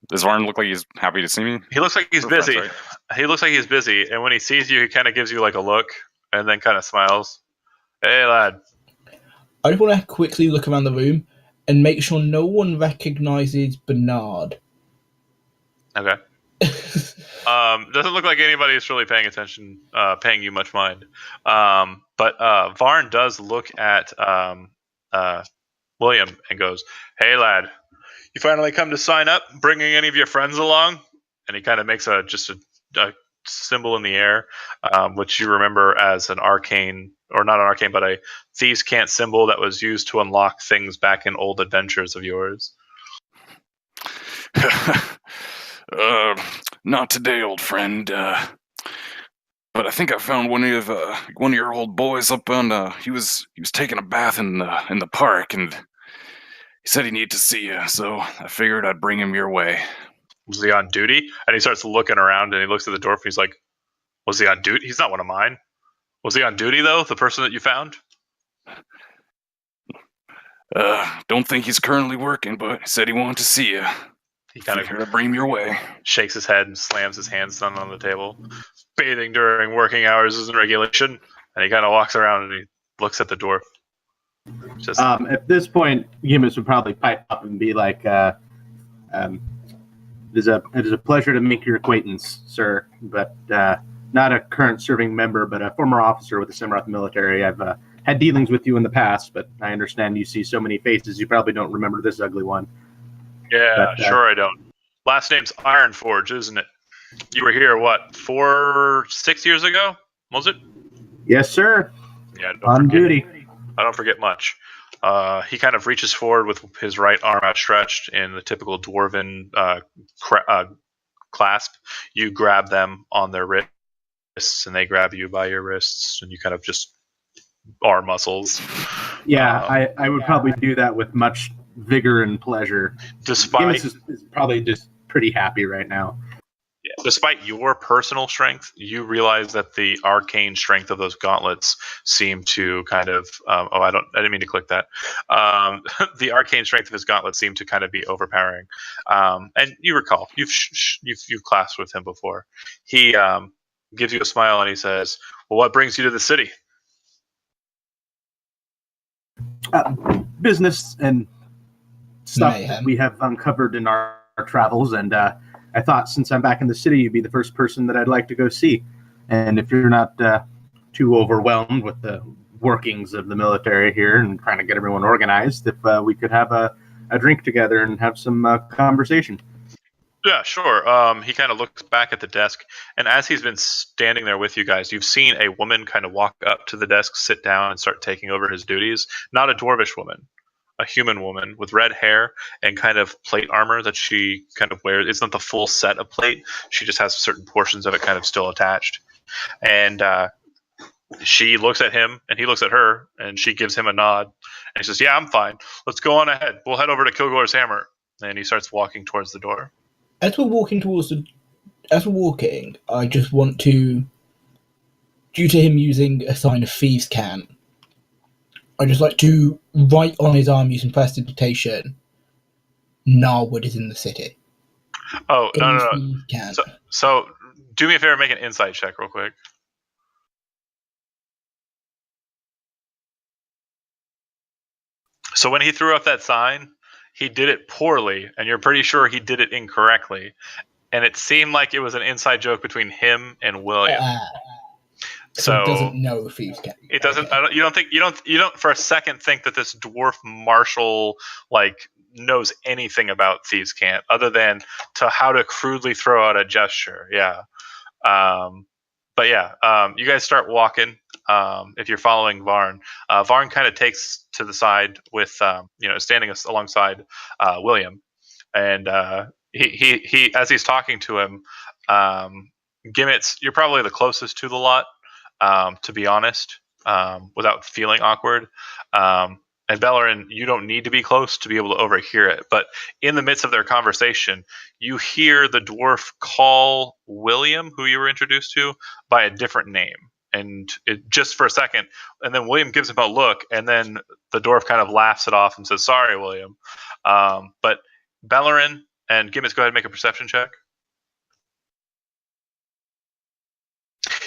Does Varn look like he's happy to see me? He looks like he's busy. Right? He looks like he's busy, and when he sees you, he kind of gives you a look and then kind of smiles. Hey, lad. I just want to quickly look around the room and make sure no one recognizes Bernard. Okay. Doesn't look like anybody's really paying attention, paying you much mind. But Varn does look at William and goes, "Hey, lad, you finally come to sign up, bringing any of your friends along?" And he kind of makes a symbol in the air, which you remember as an arcane, or not an arcane, but a thieves' cant symbol that was used to unlock things back in old adventures of yours. Not today, old friend. But I think I found one of your old boys up on. He was taking a bath in the park, and he said he needed to see you. So I figured I'd bring him your way. Was he on duty? And he starts looking around, and he looks at the dwarf, and he's like, Was he on duty? He's not one of mine. Was he on duty, though, the person that you found? Don't think he's currently working, but he said he wanted to see you. He kind of Here to bring him your way. shakes his head and slams his hands down on the table. Bathing during working hours isn't regulation. And he kind of walks around and he looks at the dwarf. Just At this point, Gimus would probably pipe up and be like, it is a pleasure to make your acquaintance, sir, but not a current serving member, but a former officer with the Semeroth military. I've had dealings with you in the past, but I understand you see so many faces, you probably don't remember this ugly one. Yeah, but, sure I don't. Last name's Ironforge, isn't it? You were here, what, 6 years ago? Was it? Yes, sir. Yeah, on duty. I don't forget much. He kind of reaches forward with his right arm outstretched in the typical dwarven clasp. You grab them on their wrists, and they grab you by your wrists, and you kind of just arm muscles. Yeah, I would probably do that with much vigor and pleasure. Despite is probably just pretty happy right now. Yeah, despite your personal strength, you realize that the arcane strength of those gauntlets seem to kind of I didn't mean to click that. The arcane strength of his gauntlets seem to kind of be overpowering. And you recall you've classed with him before. He gives you a smile and he says, "Well, what brings you to the city?" Business and stuff that we have uncovered in our travels, and I thought since I'm back in the city, you'd be the first person that I'd like to go see. And if you're not too overwhelmed with the workings of the military here and trying to get everyone organized, if we could have a drink together and have some conversation. Yeah, sure. He kind of looks back at the desk, and as he's been standing there with you guys, you've seen a woman kind of walk up to the desk, sit down, and start taking over his duties. Not a dwarvish woman, a human woman with red hair and kind of plate armor that she kind of wears. It's not the full set of plate. She just has certain portions of it kind of still attached. And she looks at him, and he looks at her, and she gives him a nod. And he says, "Yeah, I'm fine. Let's go on ahead. We'll head over to Kilgore's Hammer." And he starts walking towards the door. As we're walking, I just want to, due to him using a sign of thieves' cant, I just like to write on his arm using prestidigitation, Narwood is in the city. Oh, no. So do me a favor, make an insight check real quick. So when he threw up that sign, he did it poorly, and you're pretty sure he did it incorrectly. And it seemed like it was an inside joke between him and William. So he doesn't know thieves' cant. It doesn't. Okay. You don't for a second think that this dwarf marshal knows anything about thieves' cant other than to how to crudely throw out a gesture. Yeah. But yeah, you guys start walking. If you're following Varn, Varn kind of takes to the side with standing alongside William, and he as he's talking to him, Gimmets, you're probably the closest to the lot, to be honest, without feeling awkward. And Belorin, you don't need to be close to be able to overhear it. But in the midst of their conversation, you hear the dwarf call William, who you were introduced to, by a different name. And it just for a second, and then William gives him a look, and then the dwarf kind of laughs it off and says, "Sorry, William." But Belorin and Gimmets, go ahead and make a perception check.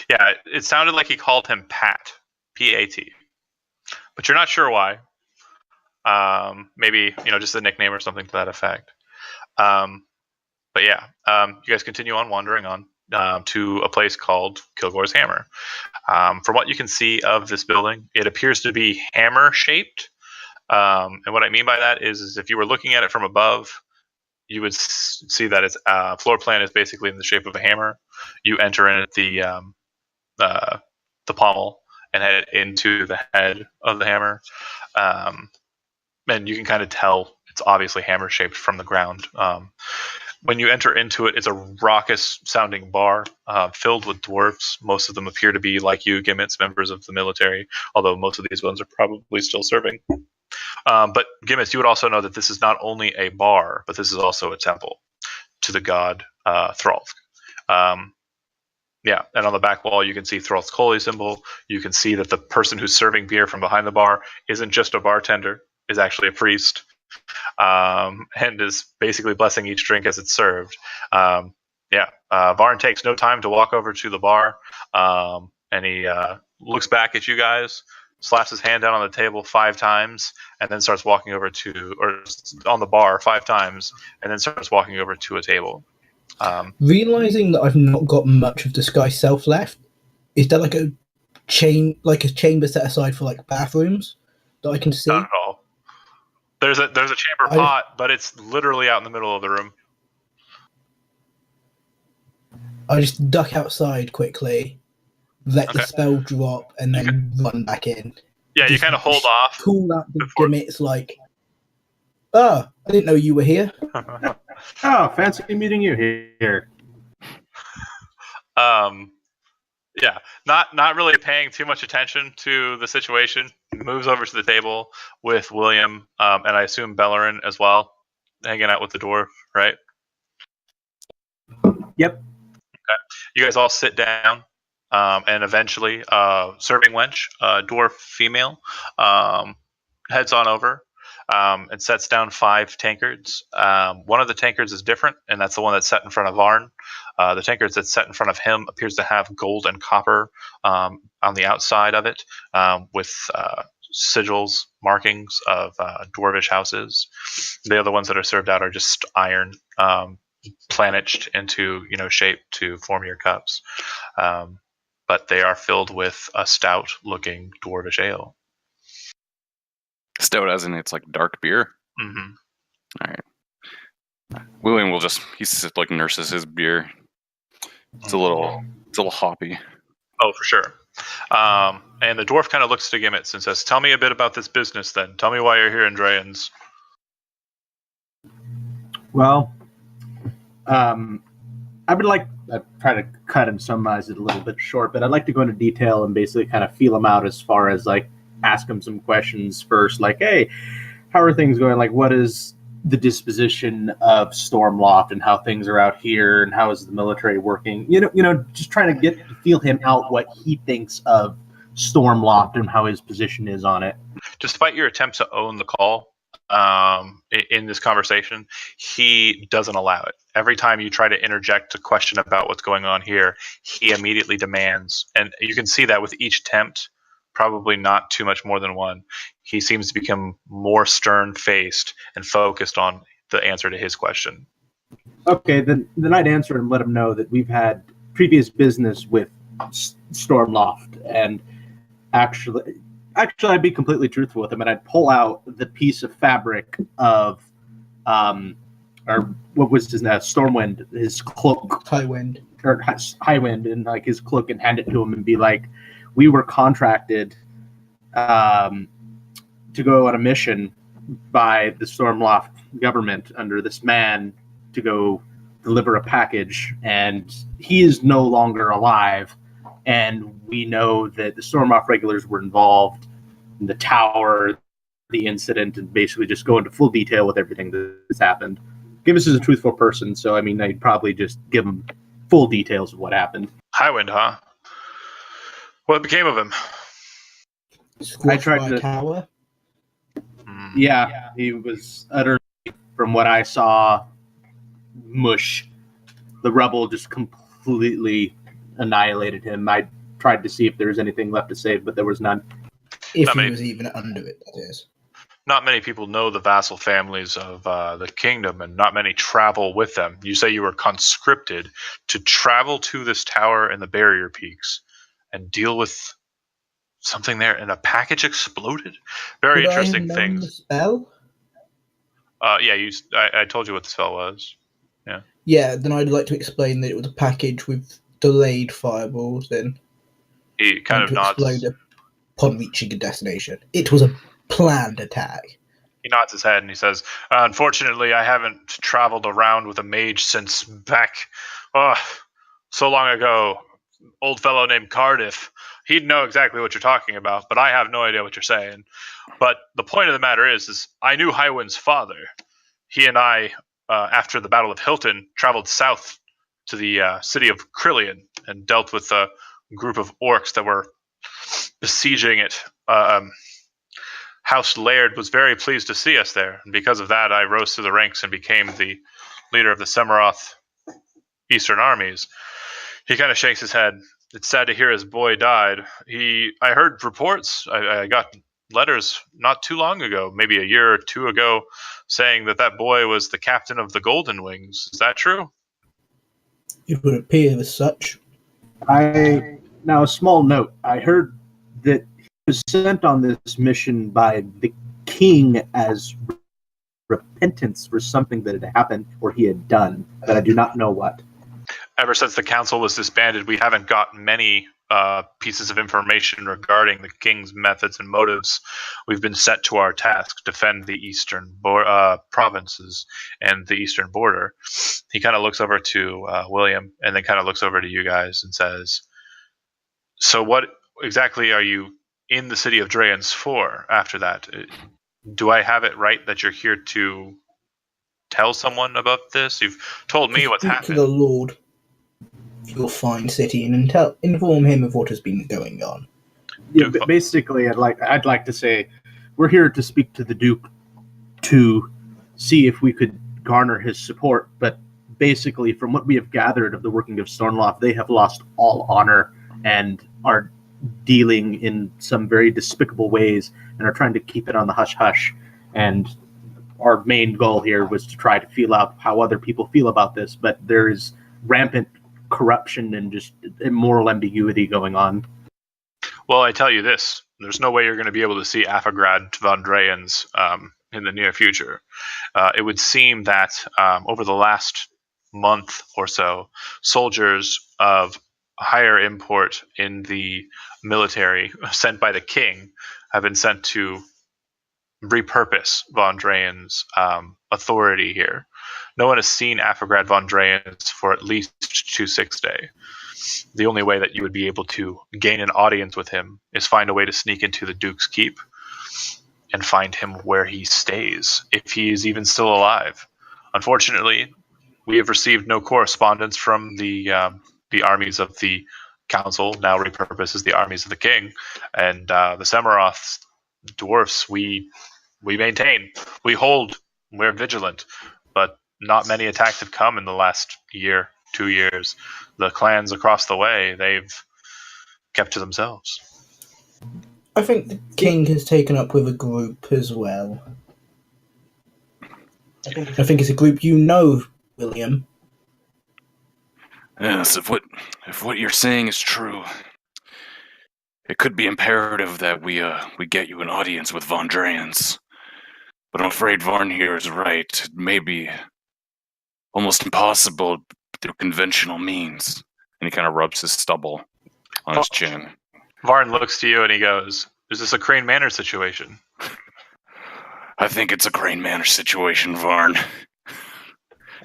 Yeah, it sounded like he called him Pat, P-A-T. But you're not sure why. Maybe, just a nickname or something to that effect. But yeah, you guys continue on wandering on to a place called Kilgore's Hammer. From what you can see of this building, it appears to be hammer-shaped. And what I mean by that is if you were looking at it from above, you would see that its floor plan is basically in the shape of a hammer. You enter in at the pommel and head into the head of the hammer. And you can kind of tell it's obviously hammer-shaped from the ground. When you enter into it, it's a raucous-sounding bar filled with dwarves. Most of them appear to be, like you, Gimmets, members of the military, although most of these ones are probably still serving. But Gimmets, you would also know that this is not only a bar, but this is also a temple to the god Thralf. Yeah, and on the back wall, you can see Thrall's Holy symbol. You can see that the person who's serving beer from behind the bar isn't just a bartender, is actually a priest, and is basically blessing each drink as it's served. Varn takes no time to walk over to the bar, and he looks back at you guys, slaps his hand down on the table 5 times, and then starts walking over to, or on the bar 5 times, and then starts walking over to a table. Realizing that I've not got much of the sky self left, is there like a chamber set aside for like bathrooms that I can see? Not at all. There's a chamber pot, but it's literally out in the middle of the room. I just duck outside quickly, let the spell drop, and then run back in. Yeah, you kind of hold off. Call out the gimmicks like, I didn't know you were here. Oh, fancy meeting you here. Yeah, not really paying too much attention to the situation. Moves over to the table with William, and I assume Belorin as well, hanging out with the dwarf, right? Yep. Okay. You guys all sit down, and eventually, serving wench, dwarf female, heads on over. And sets down 5 tankards. One of the tankards is different, and that's the one that's set in front of Varn. The tankard that's set in front of him appears to have gold and copper on the outside of it, with sigils, markings of dwarvish houses. The other ones that are served out are just iron, planetched into shape to form your cups. But they are filled with a stout-looking dwarvish ale. Stout as in it's like dark beer? Mm-hmm. All right. William will like nurses his beer. It's a little hoppy. Oh, for sure. And the dwarf kind of looks to Gimmets and says, "Tell me a bit about this business then. Tell me why you're here in Drayons." Well, I try to cut and summarize it a little bit short, but I'd like to go into detail and basically kind of feel him out as far as like ask him some questions first, like, hey, how are things going? Like, what is the disposition of Stormloft and how things are out here, and how is the military working? Just trying to feel him out what he thinks of Stormloft and how his position is on it. Despite your attempts to own the call in this conversation, he doesn't allow it. Every time you try to interject a question about what's going on here, he immediately demands, and you can see that with each attempt. Probably not too much more than one. He seems to become more stern-faced and focused on the answer to his question. Okay, then I'd answer and let him know that we've had previous business with Stormloft, and actually, I'd be completely truthful with him, and I'd pull out the piece of fabric of, or what was his name, Stormwind, his cloak, Highwind, and like his cloak, and hand it to him and be like, we were contracted to go on a mission by the Stormloft government under this man to go deliver a package, and he is no longer alive. And we know that the Stormloft regulars were involved in the tower, the incident, and basically just go into full detail with everything that's happened. Gibbous is a truthful person, so I mean, I'd probably just give him full details of what happened. Highwind, huh? What became of him? I tried to tower. Yeah, he was utterly, from what I saw, mush. The rubble just completely annihilated him. I tried to see if there was anything left to save, but there was none. If he was even under it, that is. Not many people know the vassal families of the kingdom, and not many travel with them. You say you were conscripted to travel to this tower in the Barrier Peaks and deal with something there, and a package exploded. Very interesting things. The spell? Yeah, I told you what the spell was. Yeah. Yeah, then I'd like to explain that it was a package with delayed fireballs. Then he kind of nods. Explode upon reaching a destination. It was a planned attack. He nods his head and he says, "Unfortunately, I haven't traveled around with a mage since back, so long ago. Old fellow named Cardiff. He'd know exactly what you're talking about, but I have no idea what you're saying. But the point of the matter is I knew Highwind's father. He and I, after the Battle of Hilton, traveled south to the city of Krillian and dealt with a group of orcs that were besieging it. House Laird was very pleased to see us there, and because of that, I rose through the ranks and became the leader of the Semeroth Eastern armies. He kind of shakes his head. It's sad to hear his boy died. I heard reports. I got letters not too long ago, maybe a year or two ago, saying that boy was the captain of the Golden Wings. Is that true? It would appear as such. Now, a small note. I heard that he was sent on this mission by the king as repentance for something that had happened or he had done, but I do not know what. Ever since the council was disbanded, we haven't gotten many pieces of information regarding the king's methods and motives. We've been set to our task, defend the eastern provinces and the eastern border. He kind of looks over to William and then kind of looks over to you guys and says, so what exactly are you in the city of Drayons for after that? Do I have it right that you're here to tell someone about this? You've told me what's happened. To the Lord, your fine city, and inform him of what has been going on. Yeah, basically, I'd like to say we're here to speak to the Duke to see if we could garner his support. But basically, from what we have gathered of the working of Stormloft, they have lost all honor and are dealing in some very despicable ways and are trying to keep it on the hush-hush. And our main goal here was to try to feel out how other people feel about this, but there is rampant corruption and just immoral ambiguity going on. Well, I tell you this, there's no way you're going to be able to see Afagrad von Drayons in the near future. It would seem that over the last month or so, soldiers of higher import in the military sent by the king have been sent to repurpose von Drayons' authority here. No one has seen Afagrad von Drayons for at least 2-6 days. The only way that you would be able to gain an audience with him is find a way to sneak into the Duke's Keep and find him where he stays, if he is even still alive. Unfortunately, we have received no correspondence from the armies of the council, now repurposed as the armies of the king, and the Semeroth dwarfs. We maintain, we hold, we're vigilant, but not many attacks have come in the last year, 2 years. The clans across the way, they've kept to themselves. I think the king has taken up with a group as well. I think it's a group you know, William. Yes, if what you're saying is true, it could be imperative that we get you an audience with Von Drayons. But I'm afraid Varn here is right. It may be almost impossible through conventional means. And he kind of rubs his stubble on his chin. Varn looks to you and he goes, is this a Crane Manor situation? I think it's a Crane Manor situation, Varn.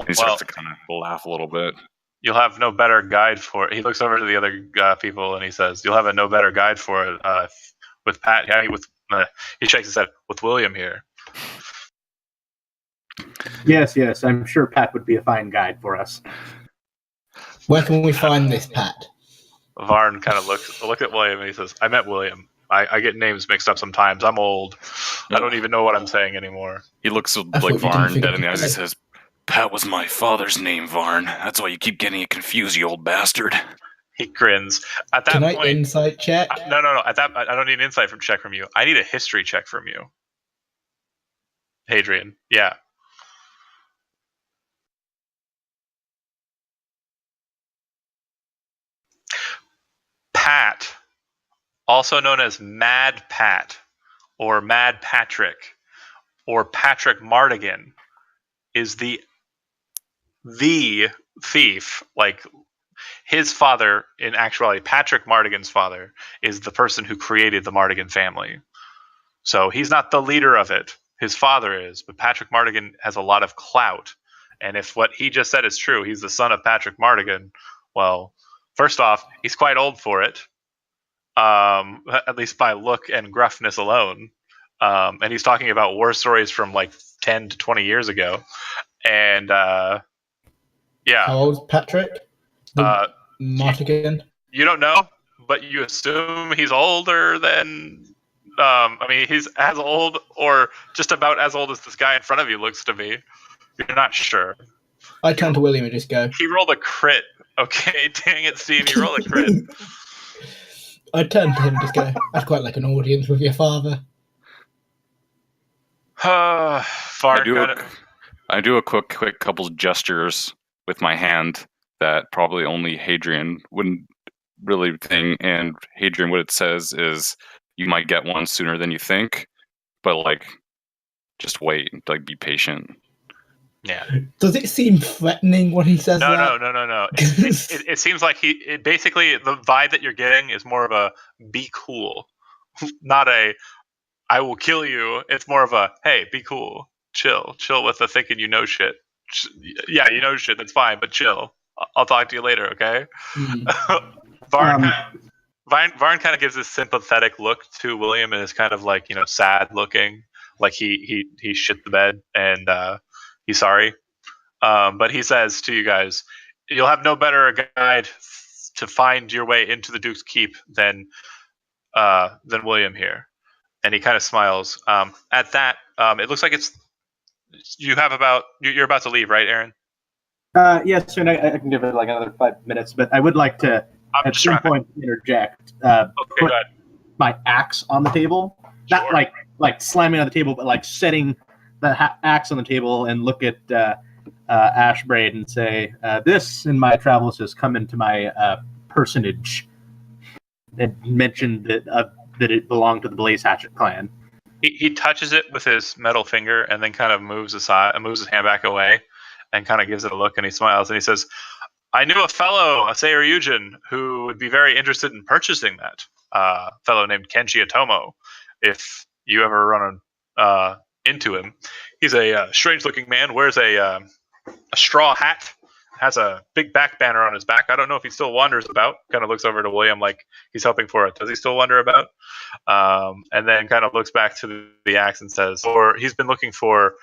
He starts to kind of laugh a little bit. You'll have no better guide for it. He looks over to the other people and he says, you'll have no better guide for it with Pat. Yeah, he shakes his head, with William here. Yes, I'm sure Pat would be a fine guide for us. Where can we find this Pat? Varn kind of looks at William and he says, I met William. I get names mixed up sometimes. I'm old. I don't even know what I'm saying anymore. He looks like Varn dead in the eyes. He says, Pat was my father's name, Varn. That's why you keep getting it confused, you old bastard. He grins. At that Can point, I insight check? No. At that, I don't need an insight check from you. I need a history check from you, Hadrian. Yeah. Pat, also known as Mad Pat, or Mad Patrick, or Patrick Mardigan, is the thief. Like, his father, in actuality, Patrick Mardigan's father, is the person who created the Mardigan family. So he's not the leader of it. His father is, but Patrick Mardigan has a lot of clout. And if what he just said is true, he's the son of Patrick Mardigan, well, first off, he's quite old for it, at least by look and gruffness alone. And he's talking about war stories from like 10 to 20 years ago. And yeah. How old's Patrick? Martigan? You don't know, but you assume he's older than. I mean, he's as old or just about as old as this guy in front of you looks to be. You're not sure. I turn to William and just go. He rolled a crit. Okay, dang it, Steve, you rolled a crit. I turn to him and just go, I'd quite like an audience with your father. I do a quick couple gestures with my hand that probably only Hadrian wouldn't really think. And Hadrian, what it says is, you might get one sooner than you think, but like, just wait, like, be patient. Yeah. Does it seem threatening when he says that? No. It seems like basically the vibe that you're getting is more of a be cool, not a I will kill you. It's more of a hey, be cool, chill with the thinking you know shit. Yeah, you know shit. That's fine, but chill. I'll talk to you later, okay? Varn kind of gives this sympathetic look to William and is kind of like, sad looking, like he shit the bed and he's sorry. But he says to you guys, you'll have no better guide to find your way into the Duke's Keep than William here. And he kind of smiles. At that, it looks like you're about to leave, right, Aaron? Yes, and I can give it like another 5 minutes, but I would like to at some point interject. Put my axe on the table, not like slamming on the table, but like setting the axe on the table and look at Ashbraid and say, "This in my travels has come into my personage," and mentioned that it belonged to the Blaze Hatchet clan. He touches it with his metal finger and then kind of moves his hand back away and kind of gives it a look, and he smiles and he says, I knew a fellow, a Seiyuujin, who would be very interested in purchasing that. Fellow named Kenji Atomo. If you ever run into him, he's a strange-looking man, wears a straw hat, has a big back banner on his back. I don't know if he still wanders about. Kind of looks over to William like he's hoping for it. Does he still wander about? And then kind of looks back to the axe and says, or he's been looking for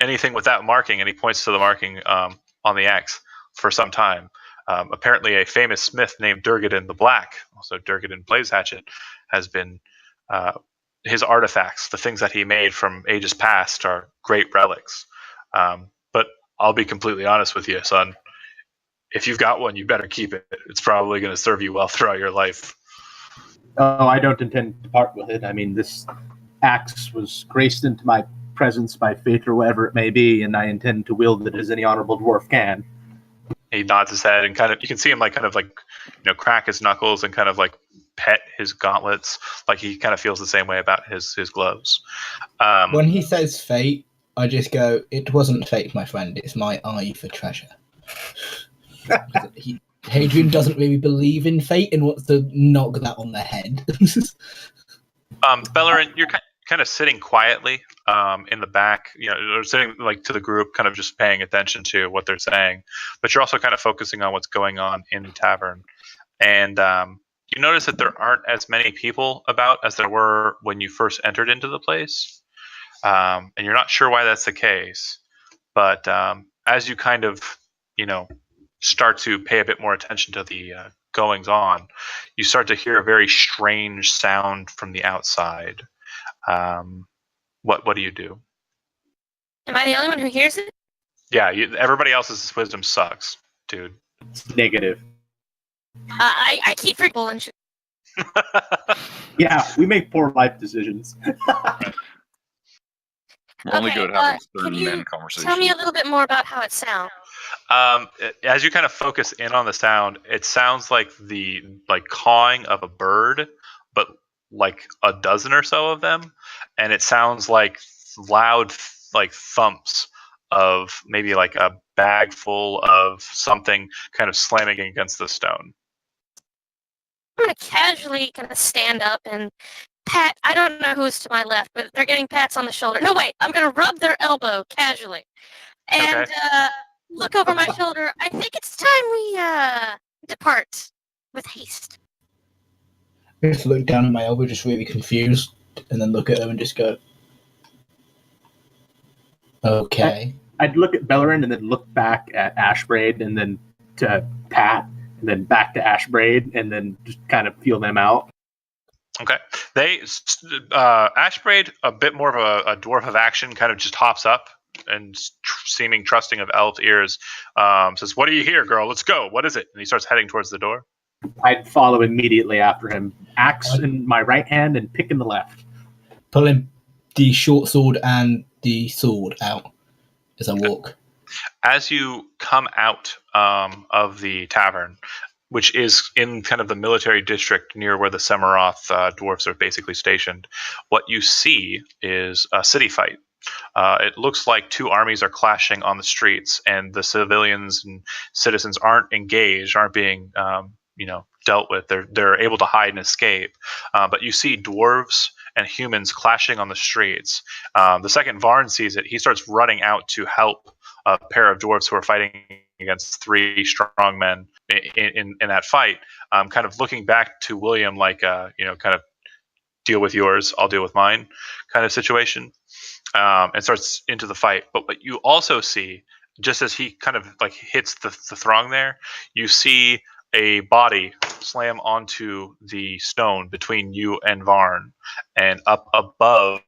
anything with that marking, and he points to the marking on the axe for some time. Apparently a famous smith named Durgadin the Black, also Durgadin Blaze Hatchet, has been his artifacts, the things that he made from ages past, are great relics. But I'll be completely honest with you, son. If you've got one, you better keep it. It's probably going to serve you well throughout your life. Oh, I don't intend to part with it. I mean, this axe was graced into my presence by fate or whatever it may be, and I intend to wield it as any honorable dwarf can. He nods his head and you can see him crack his knuckles and kind of like pet his gauntlets. Like he kind of feels the same way about his gloves. When he says fate, I just go, it wasn't fate, my friend. It's my eye for treasure. Hadrian doesn't really believe in fate and wants to knock that on the head. Belorin, you're kind of sitting quietly in the back, or sitting like to the group, kind of just paying attention to what they're saying. But you're also kind of focusing on what's going on in the tavern. And you notice that there aren't as many people about as there were when you first entered into the place. And you're not sure why that's the case. But as you kind of, start to pay a bit more attention to the goings on, you start to hear a very strange sound from the outside. What do you do? Am I the only one who hears it? Yeah, everybody else's wisdom sucks, dude. It's negative. I keep people and shit. Yeah, we make poor life decisions. We're only good at having 30-man conversations. Tell me a little bit more about how it sounds. As you kind of focus in on the sound, it sounds like the cawing of a bird, but like a dozen or so of them, and it sounds like loud thumps of maybe like a bag full of something kind of slamming against the stone. I'm gonna casually kind of stand up and pat. I don't know who's to my left, but they're getting pats on the shoulder. No, wait, I'm gonna rub their elbow casually and look over my shoulder. I think it's time we depart with haste. I just look down at my elbow, just really confused, and then look at them and just go, okay. I'd look at Belorin and then look back at Ashbraid and then to Pat and then back to Ashbraid and then just kind of feel them out. Okay. Ashbraid, a bit more of a dwarf of action, kind of just hops up and seeming trusting of elf ears, says, "What do you hear, girl? Let's go. What is it?" And he starts heading towards the door. I'd follow immediately after him. Axe in my right hand and pick in the left. Pulling the short sword and the sword out as I walk. As you come out of the tavern, which is in kind of the military district near where the Semeroth dwarves are basically stationed, what you see is a city fight. It looks like two armies are clashing on the streets, and the civilians and citizens aren't engaged, aren't being dealt with. They're able to hide and escape. But you see dwarves and humans clashing on the streets. The second Varn sees it, he starts running out to help a pair of dwarves who are fighting against three strong men in that fight. Kind of looking back to William like, kind of deal with yours, I'll deal with mine kind of situation. And starts into the fight. But what you also see, just as he kind of like hits the throng there, you see a body slam onto the stone between you and Varn. And up above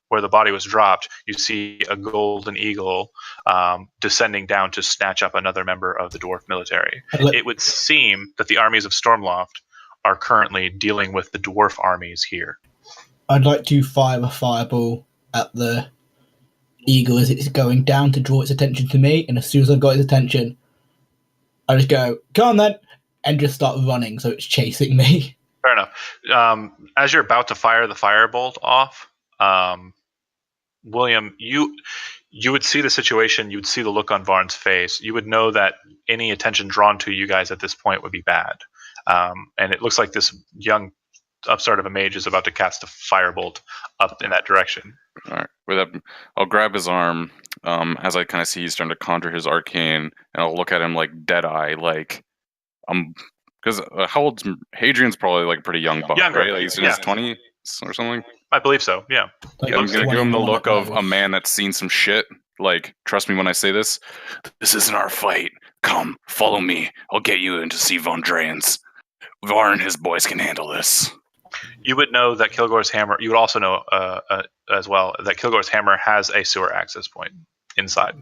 where the body was dropped, you see a golden eagle descending down to snatch up another member of the dwarf military. It would seem that the armies of Stormloft are currently dealing with the dwarf armies here. I'd like to fire a fireball at the eagle as it's going down to draw its attention to me, and as soon as I've got its attention, I just go, "Come on then," and just start running so it's chasing me. Fair enough. As you're about to fire the firebolt off, William, you would see the situation, you would see the look on Varn's face, you would know that any attention drawn to you guys at this point would be bad. And it looks like this young upstart of a mage is about to cast a firebolt up in that direction. All right. With that, I'll grab his arm as I kind of see he's starting to conjure his arcane, and I'll look at him like dead eye, like because how old's Hadrian's probably like pretty young buck, right? Like he's in his 20s or something. I believe so. Yeah. Like, I'm gonna give him the look of a most. man that's seen some shit. Like, trust me when I say this. This isn't our fight. Come, follow me. I'll get you in to see Von Drayons. Varn and his boys can handle this. You would know that Kilgore's hammer. You would also know as well that Kilgore's hammer has a sewer access point inside.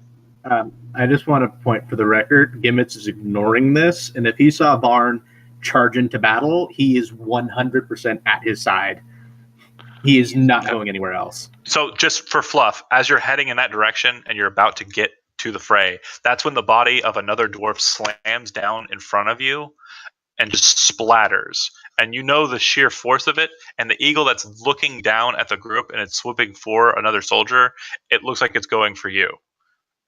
I just want to point for the record, Gimmets is ignoring this, and if he saw Varn charge into battle, he is 100% at his side. He is not going anywhere else. So just for fluff, as you're heading in that direction and you're about to get to the fray, that's when the body of another dwarf slams down in front of you and just splatters. And you know the sheer force of it, and the eagle that's looking down at the group and it's swooping for another soldier, it looks like it's going for you.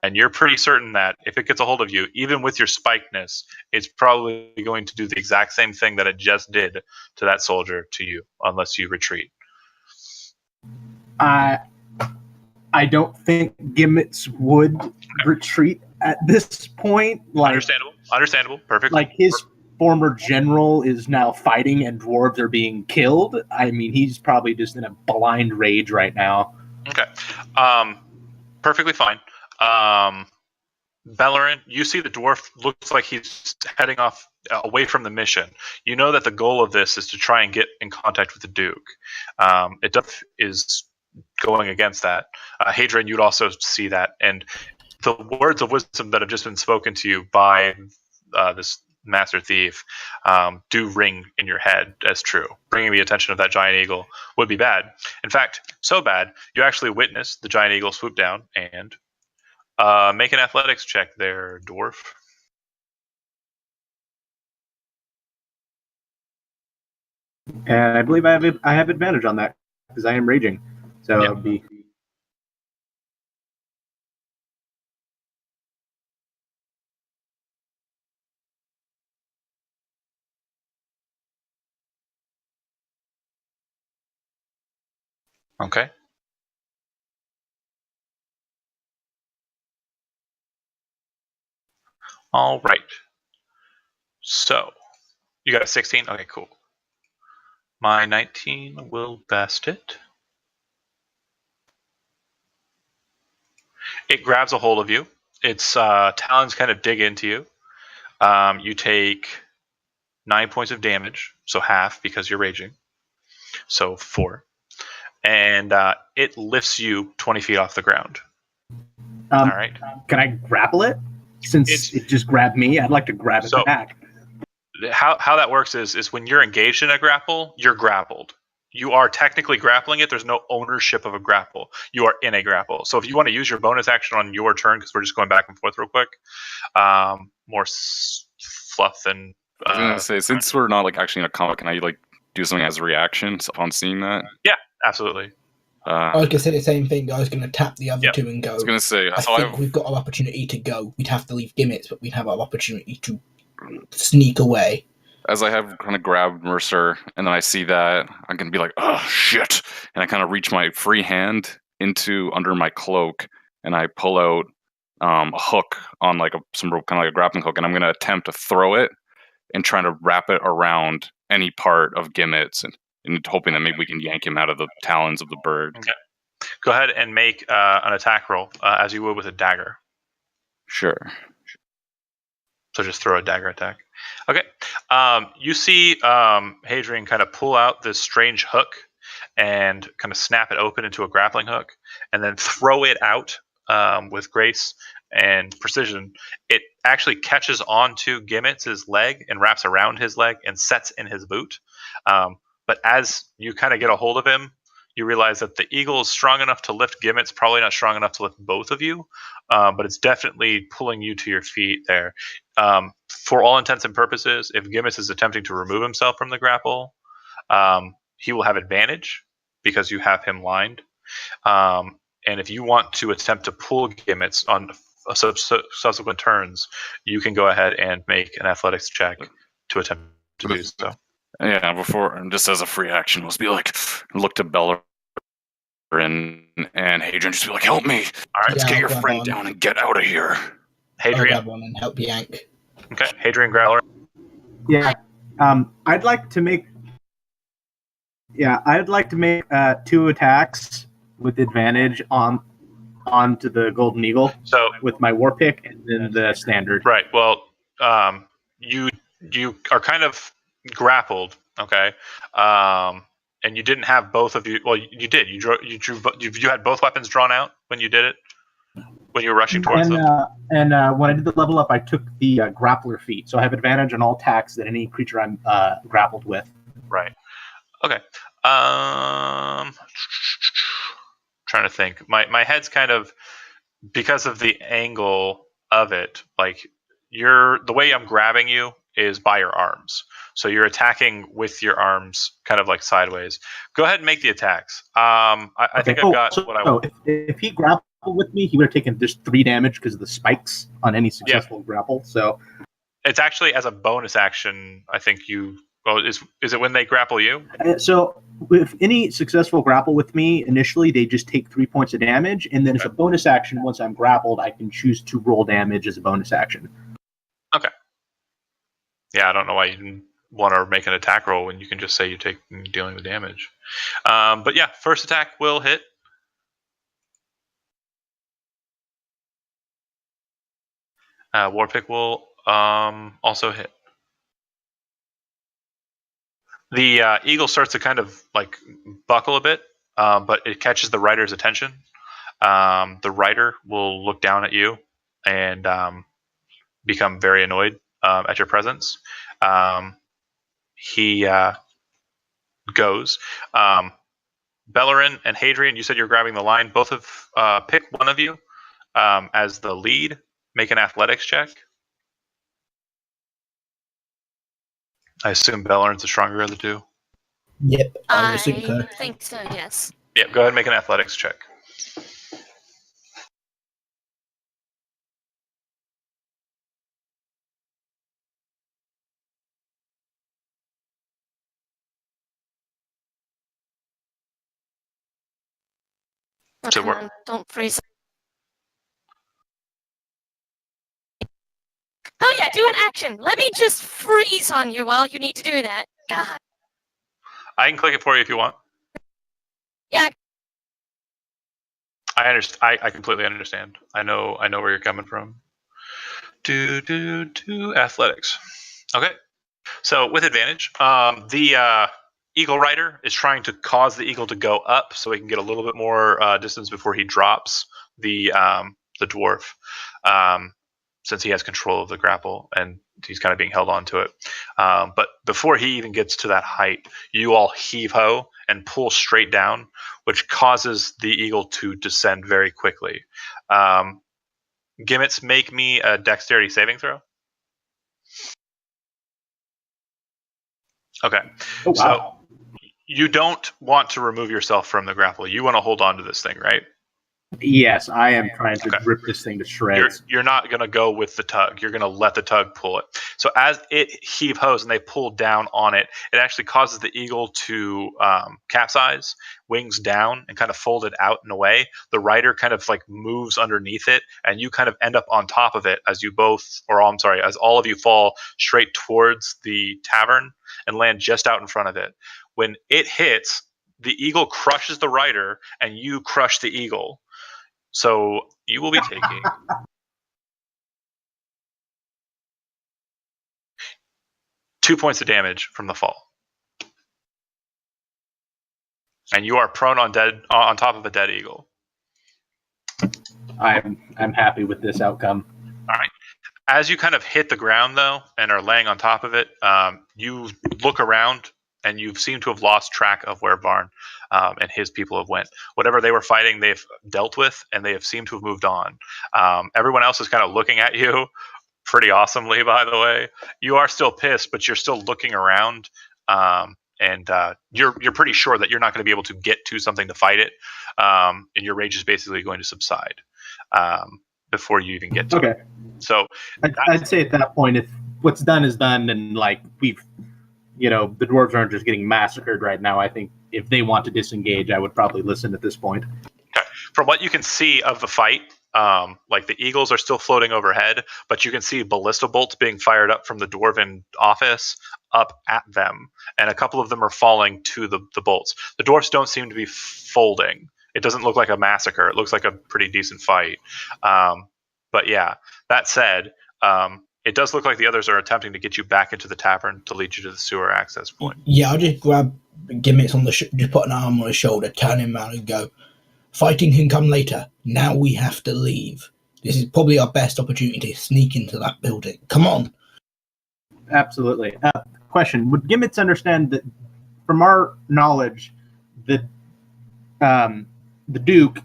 And you're pretty certain that if it gets a hold of you, even with your spikeness, it's probably going to do the exact same thing that it just did to that soldier to you, unless you retreat. I don't think Gimmets would retreat at this point. Like, Understandable. Perfect. Like his former general is now fighting and dwarves are being killed. I mean, he's probably just in a blind rage right now. Okay. Perfectly fine. Belorin, you see the dwarf looks like he's heading off away from the mission. You know that the goal of this is to try and get in contact with the Duke. It is going against that. Hadrian, you'd also see that. And the words of wisdom that have just been spoken to you by this master thief do ring in your head as true. Bringing the attention of that giant eagle would be bad. In fact, so bad, you actually witness the giant eagle swoop down and make an athletics check there, dwarf. And I believe I have advantage on that because I am raging. So Yeah. it'll be Okay. All right. So, you got a 16? Okay, cool. My 19 will best it. It grabs a hold of you. Its talons kind of dig into you. You take 9 points of damage, so half because you're raging. So 4. And it lifts you 20 feet off the ground. All right. Can I grapple it? Since it just grabbed me, I'd like to grab it back. How that works is when you're engaged in a grapple, you're grappled. You are technically grappling it. There's no ownership of a grapple. You are in a grapple. So if you want to use your bonus action on your turn, because we're just going back and forth real quick, more fluff than. I was gonna say, since we're not like actually in a combat, can I like do something as a reaction upon seeing that? Yeah, absolutely. I was gonna say the same thing. I was gonna tap the other two and go. I was gonna say, I think we've got our opportunity to go. We'd have to leave gimmicks, but we'd have our opportunity to sneak away. As I have kind of grabbed Mercer, and then I see that, I'm gonna be like, oh shit! And I kind of reach my free hand into under my cloak, and I pull out a hook on like some rope, kind of like a grappling hook, and I'm gonna attempt to throw it and trying to wrap it around any part of Gimmets, and hoping that maybe we can yank him out of the talons of the bird. Okay. Go ahead and make an attack roll as you would with a dagger. Sure. So just throw a dagger attack. Okay. You see Hadrian kind of pull out this strange hook and kind of snap it open into a grappling hook and then throw it out with grace and precision. It actually catches onto Gimmets' leg and wraps around his leg and sets in his boot. But as you kind of get a hold of him, you realize that the eagle is strong enough to lift Gimmets, probably not strong enough to lift both of you, but it's definitely pulling you to your feet there. For all intents and purposes, if Gimmets is attempting to remove himself from the grapple, he will have advantage because you have him lined. And if you want to attempt to pull Gimmets on subsequent turns, you can go ahead and make an athletics check to attempt to do so. Yeah, before, just as a free action, let's be like, look to Belorin and Hadrian, just be like, help me. All right, let's get your friend down and get out of here. Hadrian. I'll grab one and help yank. Okay, Hadrian Growler. Yeah, I'd like to make 2 attacks with advantage onto the Golden Eagle. So with my war pick and then the standard. Right. Well, you are kind of grappled, okay, and you didn't have both of you. Well, you did. You had both weapons drawn out when you did it. When you were rushing towards them. And when I did the level up, I took the grappler feat, so I have advantage on all attacks that any creature I'm grappled with. Right. Okay. Trying to think. My head's kind of, because of the angle of it, like the way I'm grabbing you is by your arms. So you're attacking with your arms kind of like sideways. Go ahead and make the attacks. I think I've got what I want. If he grappled with me, he would have taken just 3 damage because of the spikes on any successful grapple. So it's actually as a bonus action, I think you... Well, is it when they grapple you? So with any successful grapple with me, initially they just take 3 points of damage, and then as a bonus action, once I'm grappled, I can choose to roll damage as a bonus action. Okay. Yeah, I don't know why you didn't want to make an attack roll when you can just say you're dealing with damage. But yeah, first attack will hit. Warpick will also hit. The eagle starts to kind of like buckle a bit, but it catches the rider's attention. The rider will look down at you and become very annoyed at your presence. He goes. Belorin and Hadrian, you said you're grabbing the line. Both of pick one of you as the lead. Make an athletics check. I assume Belorin's the stronger of the two. Yep, I think so, yes. Yep, go ahead and make an athletics check. Come on, don't freeze. Oh yeah, do an action. Let me just freeze on you while you need to do that. God. I can click it for you if you want. Yeah. I understand. I completely understand. I know where you're coming from. Athletics. Okay. So with advantage, the eagle rider is trying to cause the eagle to go up so he can get a little bit more distance before he drops the dwarf, since he has control of the grapple and he's kind of being held onto it. But before he even gets to that height, you all heave ho and pull straight down, which causes the eagle to descend very quickly. Gimmets, make me a dexterity saving throw. Okay. Oh, wow. So you don't want to remove yourself from the grapple. You want to hold on to this thing, right? Yes, I am trying to Okay. rip this thing to shreds. You're not going to go with the tug. You're going to let the tug pull it. So as it heave hoes and they pull down on it, it actually causes the eagle to capsize, wings down, and kind of fold it out in a way. The rider kind of like moves underneath it, and you kind of end up on top of it as as all of you fall straight towards the tavern and land just out in front of it. When it hits, the eagle crushes the rider, and you crush the eagle. So you will be taking 2 points of damage from the fall, and you are prone on top of a dead eagle. I'm happy with this outcome. All right. As you kind of hit the ground though, and are laying on top of it, you look around, and you seem to have lost track of where Varn and his people have went. Whatever they were fighting, they've dealt with, and they have seemed to have moved on. Everyone else is kind of looking at you pretty awesomely, by the way. You are still pissed, but you're still looking around, and you're pretty sure that you're not going to be able to get to something to fight it, and your rage is basically going to subside before you even get to it. So I'd say at that point, if what's done is done, and like the dwarves aren't just getting massacred right now. I think if they want to disengage, I would probably listen at this point. Okay. From what you can see of the fight, like the eagles are still floating overhead, but you can see ballista bolts being fired up from the dwarven office up at them, and a couple of them are falling to the bolts. The dwarfs don't seem to be folding. It doesn't look like a massacre. It looks like a pretty decent fight. But yeah, that said, it does look like the others are attempting to get you back into the tavern to lead you to the sewer access point. Yeah, I'll just grab Gimmicks on just put an arm on his shoulder, turn him around and go, fighting can come later. Now we have to leave. This is probably our best opportunity to sneak into that building. Come on. Absolutely. Question, would Gimmicks understand that from our knowledge, the Duke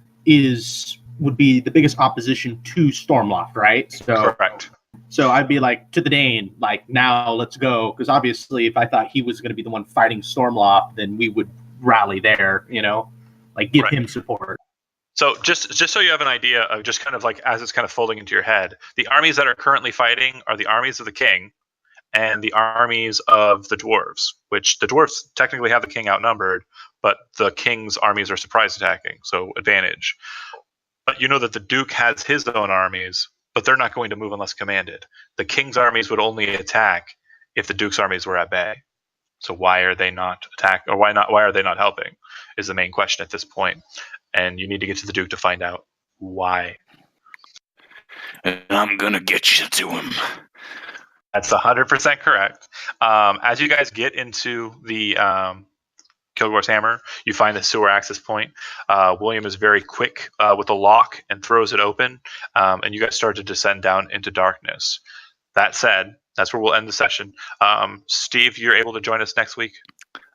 would be the biggest opposition to Stormloft, right? So, correct. So I'd be like, to the Dane, like, now let's go. Because obviously, if I thought he was going to be the one fighting Stormloft, then we would rally there, like give him support. So just so you have an idea of just kind of like as it's kind of folding into your head, the armies that are currently fighting are the armies of the king and the armies of the dwarves, which the dwarves technically have the king outnumbered, but the king's armies are surprise attacking, so advantage. But you know that the Duke has his own armies, but they're not going to move unless commanded. The king's armies would only attack if the Duke's armies were at bay. So why are they not attacking, or why are they not helping, is the main question at this point. And you need to get to the Duke to find out why. And I'm going to get you to him. That's 100% correct. As you guys get into the Kilgore's Hammer, you find the sewer access point. William is very quick with the lock and throws it open, and you guys start to descend down into darkness. That said, that's where we'll end the session. Steve, you're able to join us next week?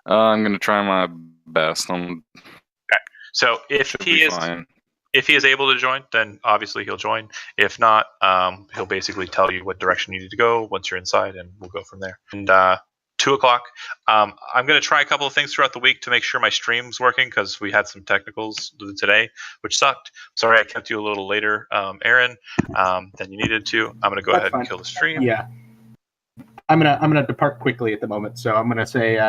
I'm going to try my best. Okay. So if he is able to join, then obviously he'll join. If not, he'll basically tell you what direction you need to go once you're inside, and we'll go from there. And 2:00, I'm going to try a couple of things throughout the week to make sure my stream's working, because we had some technicals today, which sucked. Sorry I kept you a little later, Aaron, than you needed to. I'm going to go ahead and kill the stream. Yeah. I'm gonna depart quickly at the moment, so I'm gonna say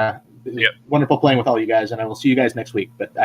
wonderful playing with all you guys, and I will see you guys next week. But